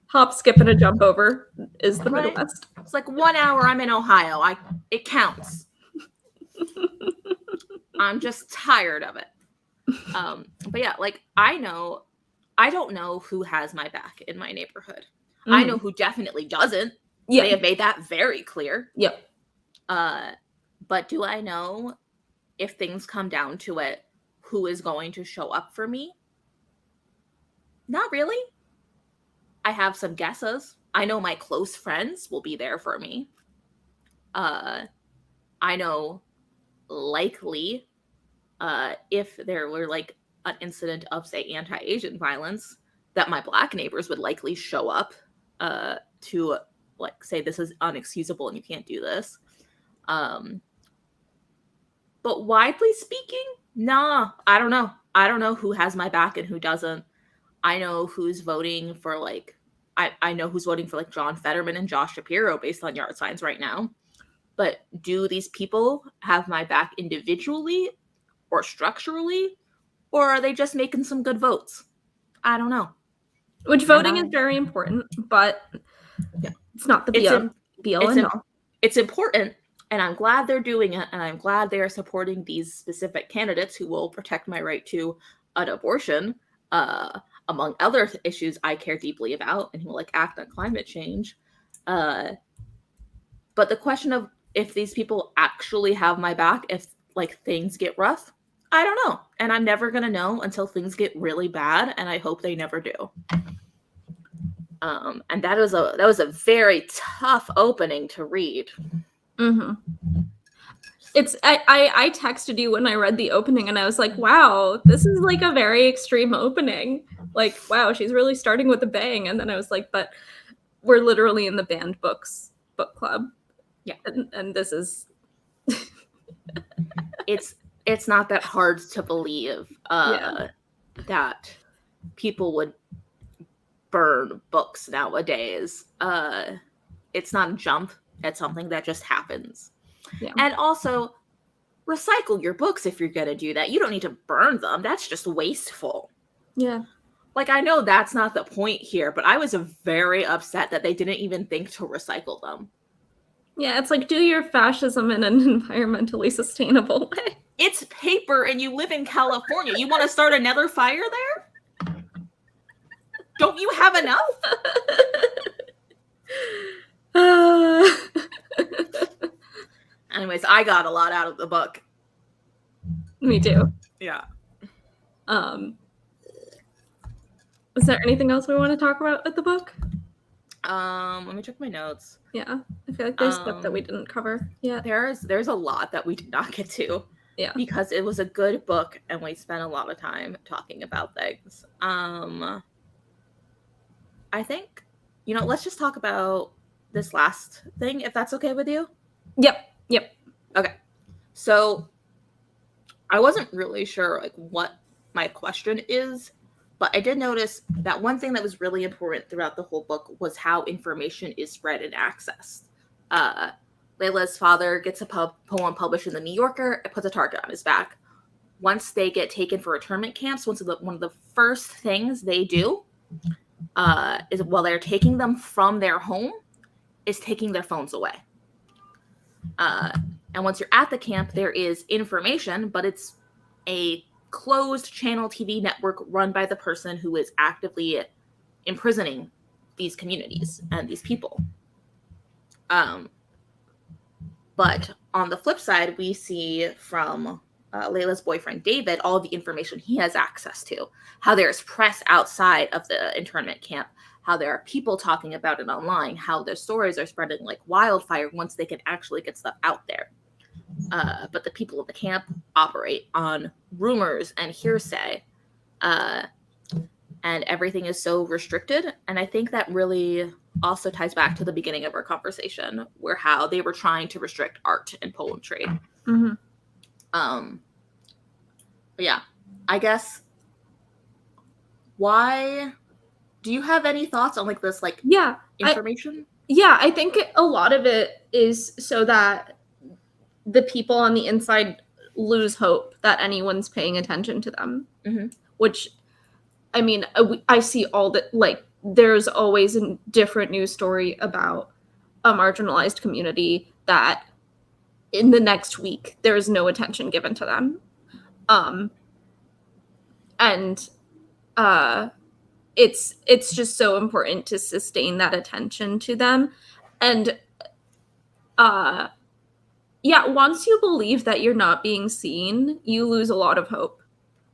hop, skip, and a jump over is the Right. Midwest. It's like 1 hour I'm in Ohio. It counts. I'm just tired of it. But yeah, like I don't know who has my back in my neighborhood. Mm-hmm. I know who definitely doesn't. Yeah. They have made that very clear. Yep. But do I know if things come down to it, who is going to show up for me? Not really. I have some guesses. I know my close friends will be there for me. I know likely if there were like an incident of, say, anti-Asian violence, that my Black neighbors would likely show up to like say this is unexcusable and you can't do this. But widely speaking, nah, I don't know. I don't know who has my back and who doesn't. I know who's voting for like I know who's voting for like John Fetterman and Josh Shapiro based on yard signs right now. But do these people have my back individually or structurally? Or are they just making some good votes? I don't know. Which voting is very important, but it's not the be all and all. It's important, and I'm glad they're doing it, and I'm glad they are supporting these specific candidates who will protect my right to an abortion, among other issues I care deeply about, and who will like act on climate change. But the question of if these people actually have my back, if like things get rough, I don't know. And I'm never going to know until things get really bad, and I hope they never do. And that was a very tough opening to read. Mm-hmm. I texted you when I read the opening, and I was like, wow, this is like a very extreme opening. Like, wow, she's really starting with a bang. And then I was like, but we're literally in the banned books book club. Yeah. And this is it's not that hard to believe that people would burn books nowadays. It's not a jump. It's something that just happens. Yeah. And also, recycle your books if you're going to do that. You don't need to burn them. That's just wasteful. Yeah. Like, I know that's not the point here, but I was very upset that they didn't even think to recycle them. Yeah, it's like, do your fascism in an environmentally sustainable way. It's paper and you live in California. You want to start another fire there? Don't you have enough? Anyways, I got a lot out of the book. Me too. Yeah. Is there anything else we want to talk about with the book? Let me check my notes. Yeah, I feel like there's stuff that we didn't cover. Yeah, there's a lot that we did not get to. Yeah, because it was a good book and we spent a lot of time talking about things. I think, let's just talk about this last thing, if that's okay with you. Yep. Okay. So I wasn't really sure like what my question is, but I did notice that one thing that was really important throughout the whole book was how information is spread and accessed. Layla's father gets a poem published in the New Yorker and puts a target on his back. Once they get taken for internment camps, one of the first things they do is while they're taking them from their home is taking their phones away. And once you're at the camp, there is information, but it's a closed channel TV network run by the person who is actively imprisoning these communities and these people. But on the flip side, we see from Layla's boyfriend, David, all of the information he has access to, how there's press outside of the internment camp, how there are people talking about it online, how their stories are spreading like wildfire once they can actually get stuff out there. But the people of the camp operate on rumors and hearsay, and everything is so restricted. And I think that really also ties back to the beginning of our conversation, where how they were trying to restrict art and poetry. Mm-hmm. But yeah, I guess. Why? Do you have any thoughts on like this, like information? I think a lot of it is so that the people on the inside lose hope that anyone's paying attention to them, mm-hmm. which I mean, I see all that, like, there's always a different news story about a marginalized community that in the next week there is no attention given to them. And it's just so important to sustain that attention to them. And yeah, once you believe that you're not being seen, you lose a lot of hope.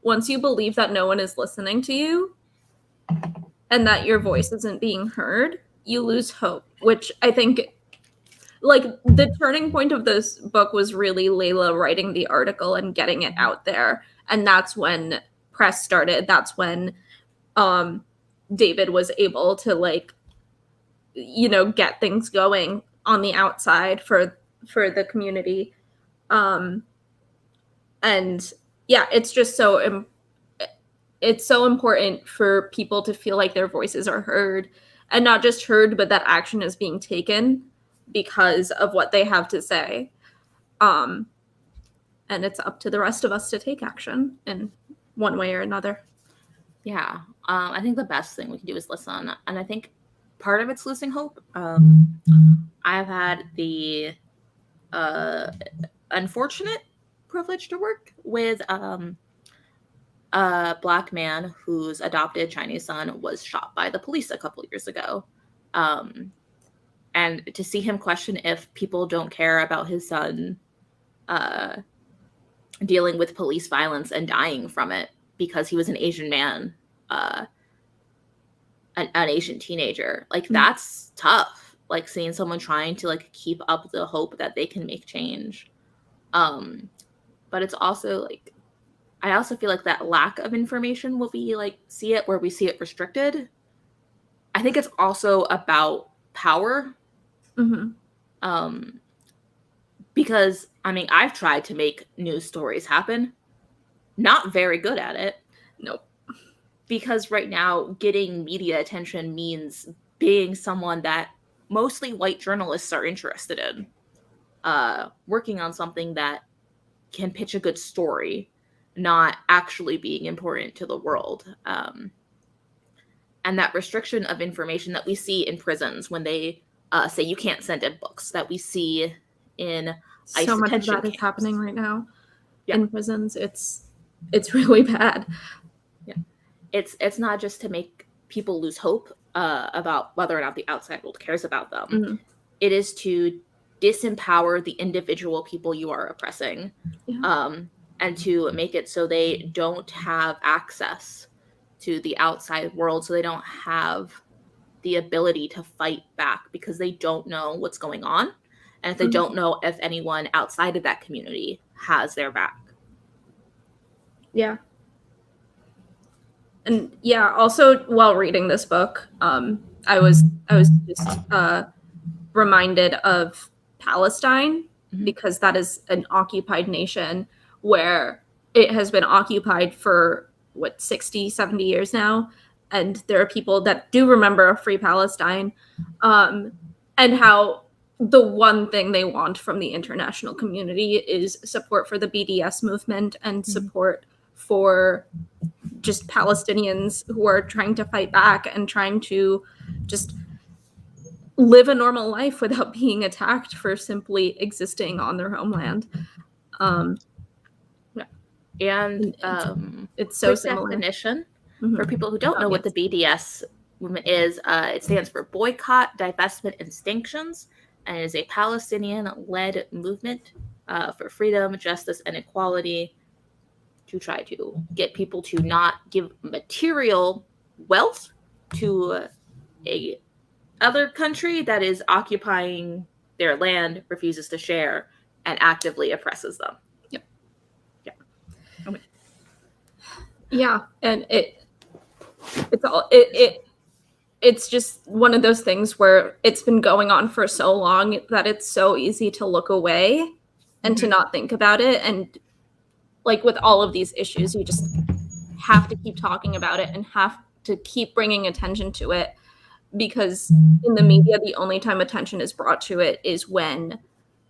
Once you believe that no one is listening to you and that your voice isn't being heard, you lose hope, which I think, like, the turning point of this book was really Layla writing the article and getting it out there. And that's when press started. That's when David was able to, like, you know, get things going on the outside for the community. And yeah, it's just so it's so important for people to feel like their voices are heard, and not just heard, but that action is being taken because of what they have to say. And it's up to the rest of us to take action in one way or another. Yeah. I think the best thing we can do is listen. And I think part of it's losing hope. I've had the unfortunate privilege to work with a Black man whose adopted Chinese son was shot by the police a couple years ago. And to see him question if people don't care about his son dealing with police violence and dying from it because he was an Asian man, an Asian teenager. Like, that's tough. Like, seeing someone trying to, like, keep up the hope that they can make change. But it's also, like, I also feel like that lack of information will be, like, see it where we see it restricted. I think it's also about power. Because, I mean, I've tried to make news stories happen. Not very good at it. Nope. Because right now, getting media attention means being someone that mostly white journalists are interested in. Working on something that can pitch a good story, not actually being important to the world. And that restriction of information that we see in prisons when they say you can't send in books, that we see in ICE so much of detention that camps. is happening right now in prisons. It's really bad. Yeah, it's not just to make people lose hope about whether or not the outside world cares about them. It is to disempower the individual people you are oppressing, and to make it so they don't have access to the outside world, so they don't have the ability to fight back because they don't know what's going on, and if they don't know if anyone outside of that community has their back. Yeah. And yeah, also while reading this book, I was just reminded of Palestine, because that is an occupied nation where it has been occupied for 60, 70 years now. And there are people that do remember a free Palestine, and how the one thing they want from the international community is support for the BDS movement and support for just Palestinians who are trying to fight back and trying to just live a normal life without being attacked for simply existing on their homeland. And it's so quick similar. Definition for people who don't know what the BDS movement is. It stands for Boycott, Divestment, and Sanctions, and it is a Palestinian-led movement for freedom, justice, and equality, to try to get people to not give material wealth to a other country that is occupying their land, refuses to share, and actively oppresses them. Yeah, and it's just one of those things where it's been going on for so long that it's so easy to look away and to not think about it. And like with all of these issues, you just have to keep talking about it and have to keep bringing attention to it, because in the media, the only time attention is brought to it is when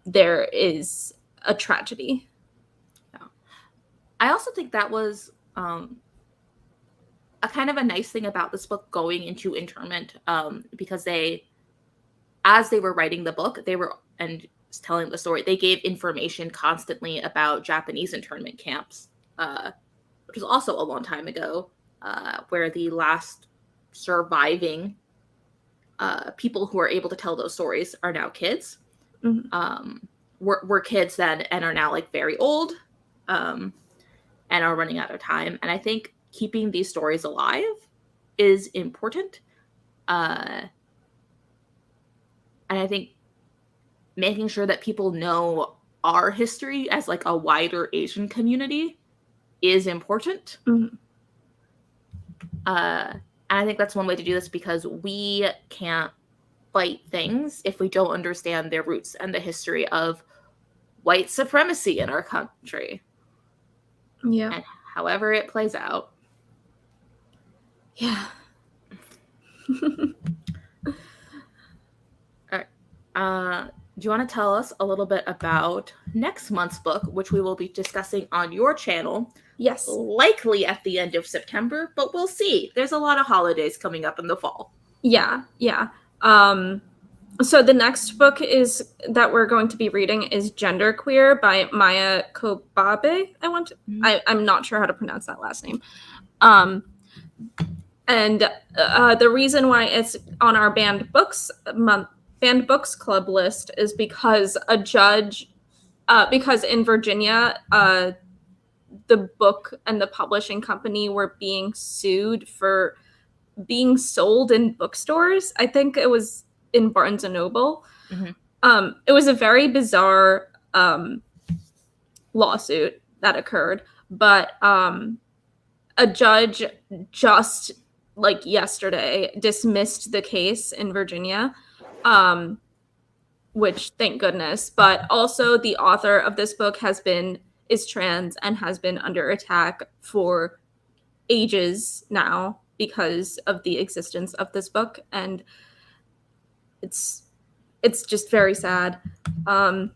there is a tragedy. I also think that was a kind of a nice thing about this book going into internment, because as they were writing the book, and telling the story, they gave information constantly about Japanese internment camps, which was also a long time ago, where the last surviving people who are able to tell those stories are now kids. Mm-hmm. Were kids then and are now like very old, and are running out of time. And I think keeping these stories alive is important. And I think making sure that people know our history as like a wider Asian community is important. Mm-hmm. And I think that's one way to do this, because we can't fight things if we don't understand their roots and the history of white supremacy in our country. Yeah. And however it plays out. Yeah. All right. Do you want to tell us a little bit about next month's book, which we will be discussing on your channel? Yes. Likely at the end of September, but we'll see. There's a lot of holidays coming up in the fall. Yeah. So the next book that we're going to be reading is Genderqueer by Maya Kobabe. I'm not sure how to pronounce that last name. And the reason why it's on our Banned Books Club list is because a judge, because in Virginia, the book and the publishing company were being sued for being sold in bookstores. I think it was in Barnes and Noble. Mm-hmm. It was a very bizarre lawsuit that occurred, but a judge just like yesterday dismissed the case in Virginia, which thank goodness. But also the author of this book is trans and has been under attack for ages now because of the existence of this book, and it's just very sad. And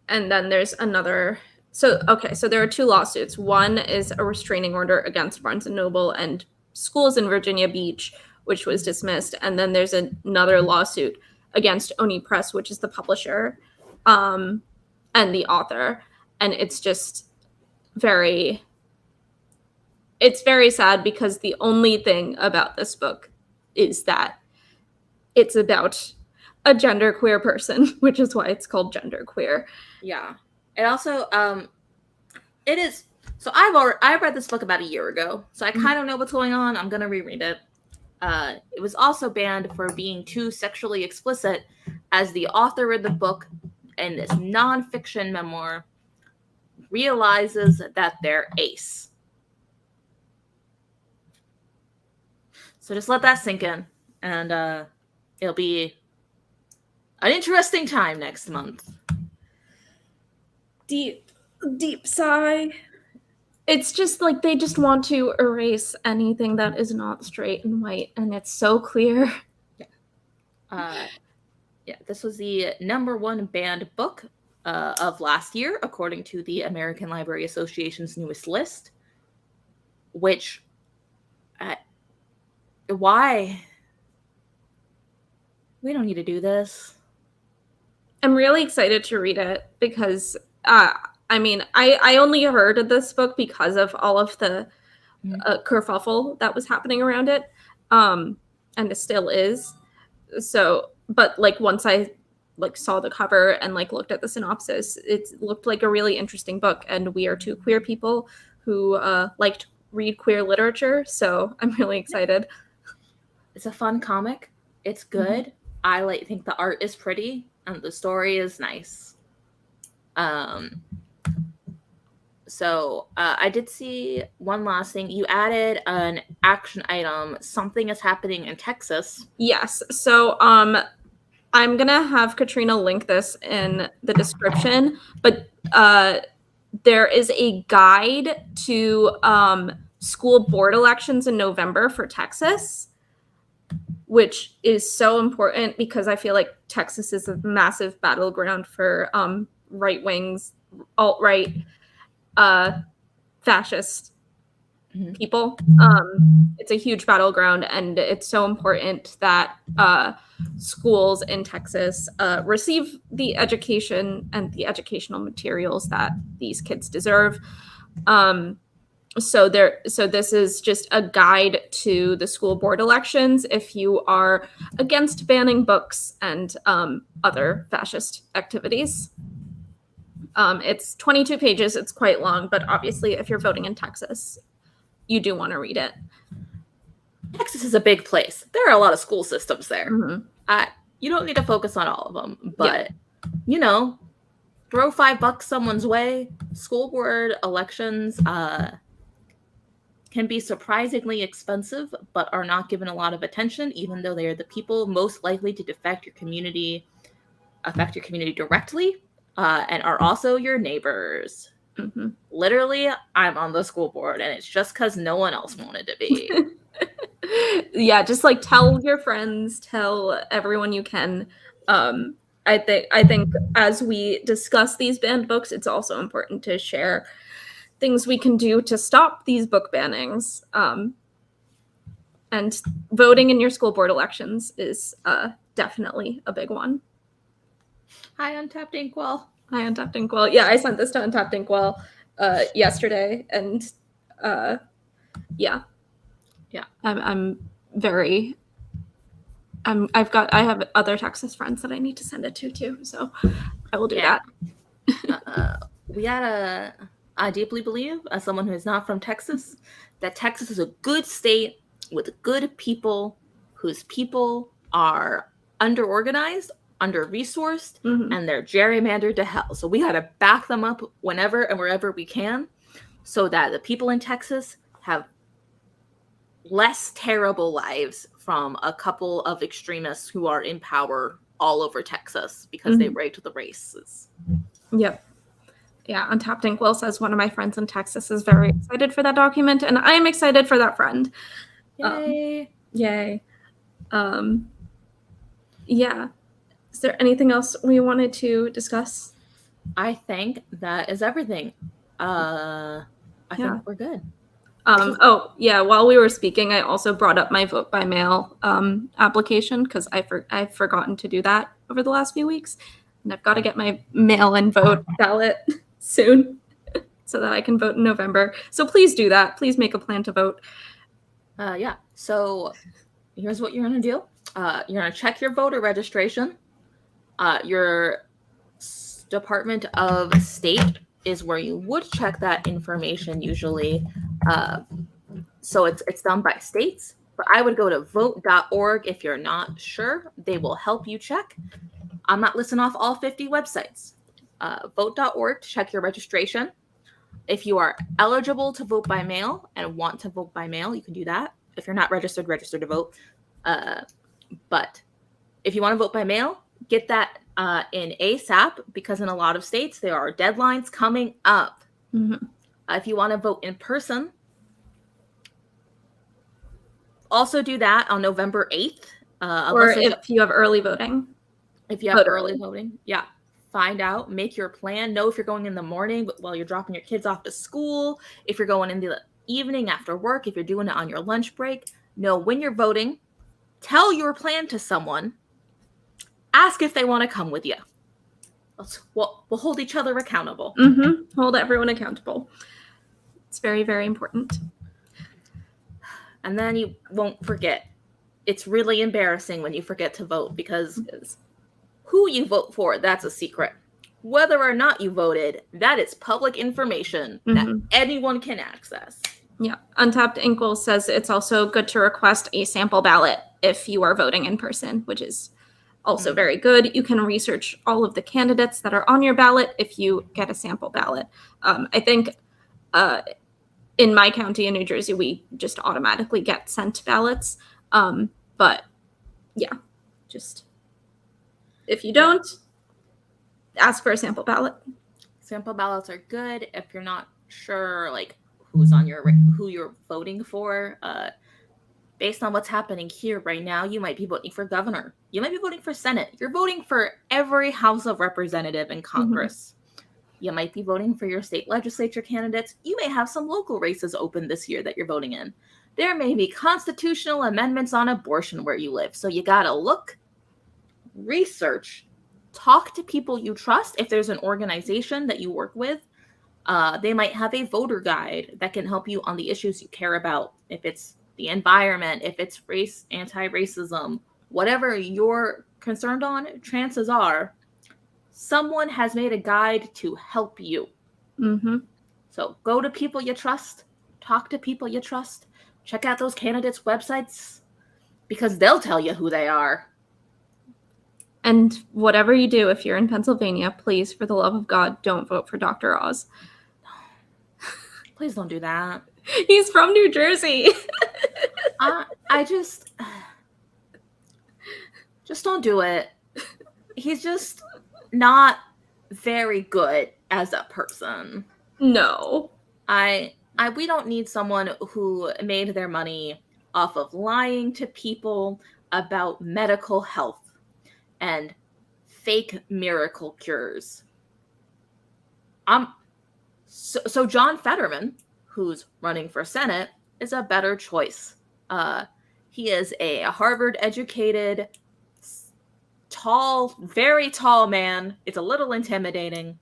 then there's another. So there are two lawsuits. One is a restraining order against Barnes and Noble and schools in Virginia Beach, which was dismissed. And then there's another lawsuit against Oni Press, which is the publisher, and the author. And it's just very sad, because the only thing about this book is that it's about a genderqueer person, which is why it's called Genderqueer. Yeah. It also, it is, so I read this book about a year ago, so I kind of know what's going on. I'm going to reread it. It was also banned for being too sexually explicit, as the author of the book in this nonfiction memoir realizes that they're ace. So just let that sink in, and it'll be an interesting time next month. Deep sigh. It's just like they just want to erase anything that is not straight and white, and it's so clear. Yeah. This was the #1 banned book of last year, according to the American Library Association's newest list. Which, why? We don't need to do this. I'm really excited to read it because, I only heard of this book because of all of the kerfuffle that was happening around it, and it still is. So, but like once I saw the cover and looked at the synopsis, it looked like a really interesting book, and we are two queer people who like to read queer literature, so I'm really excited. It's a fun comic. It's good. Mm-hmm. I think the art is pretty and the story is nice. So I did see one last thing. You added an action item. Something is happening in Texas. Yes. So I'm going to have Katrina link this in the description, but there is a guide to school board elections in November for Texas, which is so important because I feel like Texas is a massive battleground for right-wings, alt-right, fascist people. It's a huge battleground, and it's so important that schools in Texas receive the education and the educational materials that these kids deserve. So this is just a guide to the school board elections if you are against banning books and other fascist activities. It's 22 pages. It's quite long, but obviously if you're voting in Texas, you do want to read it. Texas is a big place. There are a lot of school systems there. Mm-hmm. You don't need to focus on all of them, but you know, throw $5 someone's way. School board elections can be surprisingly expensive, but are not given a lot of attention, even though they are the people most likely to affect your community directly, and are also your neighbors. Mm-hmm. Literally, I'm on the school board, and it's just because no one else wanted to be. Yeah, just like tell your friends, tell everyone you can. I think as we discuss these banned books, it's also important to share things we can do to stop these book bannings. And voting in your school board elections is definitely a big one. Hi, Untapped Inkwell. Hi, Untapped Inkwell. Yeah, I sent this to Untapped Inkwell yesterday, and yeah. I have other Texas friends that I need to send it to too, so I will do that. I deeply believe, as someone who is not from Texas, that Texas is a good state with good people whose people are under-organized, under-resourced, and they're gerrymandered to hell. So we got to back them up whenever and wherever we can so that the people in Texas have less terrible lives from a couple of extremists who are in power all over Texas because they rigged the races. Yep. Yeah, Untapped Inkwell says one of my friends in Texas is very excited for that document, and I am excited for that friend. Yay. Yay. Yeah. Is there anything else we wanted to discuss? I think that is everything. I think we're good. Oh, yeah, while we were speaking, I also brought up my vote by mail application because I've forgotten to do that over the last few weeks. And I've got to get my mail-in vote ballot soon so that I can vote in November. So please do that. Please make a plan to vote. Yeah. So here's what you're going to do. You're going to check your voter registration. Your Department of State is where you would check that information usually. So it's done by states. But I would go to vote.org if you're not sure. They will help you check. I'm not listing off all 50 websites. Vote.org to check your registration. If you are eligible to vote by mail and want to vote by mail, you can do that. If you're not registered, register to vote. But if you want to vote by mail, get that in ASAP because in a lot of states, there are deadlines coming up. If you want to vote in person, also do that on November 8th. Or if you have early voting. If you have early voting, yeah. Find out, make your plan. Know if you're going in the morning while you're dropping your kids off to school. If you're going in the evening after work, if you're doing it on your lunch break. Know when you're voting. Tell your plan to someone. Ask if they want to come with you. We'll hold each other accountable. Hold everyone accountable. It's very, very important. And then you won't forget. It's really embarrassing when you forget to vote because who you vote for, that's a secret. Whether or not you voted, that is public information that anyone can access. Yeah. Untapped Inkwell says it's also good to request a sample ballot if you are voting in person, which is also very good. You can research all of the candidates that are on your ballot if you get a sample ballot. I think in my county in New Jersey, we just automatically get sent ballots. But yeah, just if you don't, ask for a sample ballot. Sample ballots are good if you're not sure like who you're voting for. Based on what's happening here right now, you might be voting for governor. You might be voting for Senate. You're voting for every House of Representative in Congress. You might be voting for your state legislature candidates. You may have some local races open this year that you're voting in. There may be constitutional amendments on abortion where you live. So you gotta look, research, talk to people you trust. If there's an organization that you work with, they might have a voter guide that can help you on the issues you care about. If it's the environment, if it's race, anti-racism, whatever you're concerned on, chances are someone has made a guide to help you. Mm-hmm. So go to people you trust, talk to people you trust, check out those candidates' websites, because they'll tell you who they are. And whatever you do, if you're in Pennsylvania, please, for the love of God, don't vote for Dr. Oz. Please don't do that. He's from New Jersey. I just don't do it. He's just not very good as a person. No. We don't need someone who made their money off of lying to people about medical health and fake miracle cures. So John Fetterman, who's running for Senate, is a better choice. He is a Harvard-educated, tall, very tall man. It's a little intimidating.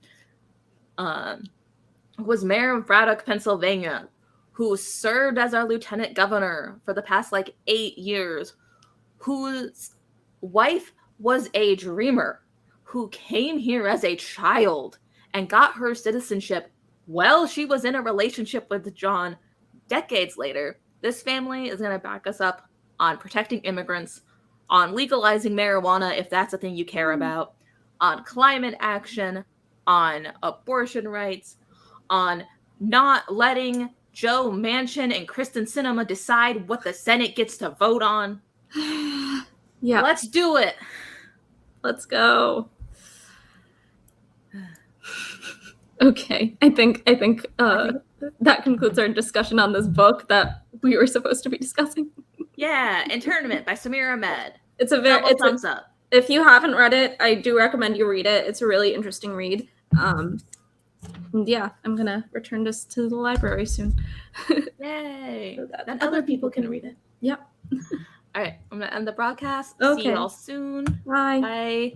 Was mayor of Braddock, Pennsylvania, who served as our lieutenant governor for the past 8 years, whose wife was a dreamer, who came here as a child and got her citizenship while she was in a relationship with John decades later. This family is going to back us up on protecting immigrants, on legalizing marijuana if that's a thing you care about, on climate action, on abortion rights, on not letting Joe Manchin and Kristen Sinema decide what the Senate gets to vote on. Yeah. Let's do it. Let's go. Okay. I think that concludes our discussion on this book that we were supposed to be discussing. Yeah, Internment by Samira Ahmed. It's a very thumbs up. If you haven't read it, I do recommend you read it. It's a really interesting read. Yeah, I'm gonna return this to the library soon. Yay! So that then other people can read it. Yep. All right, I'm gonna end the broadcast. Okay. See you all soon. Bye. Bye.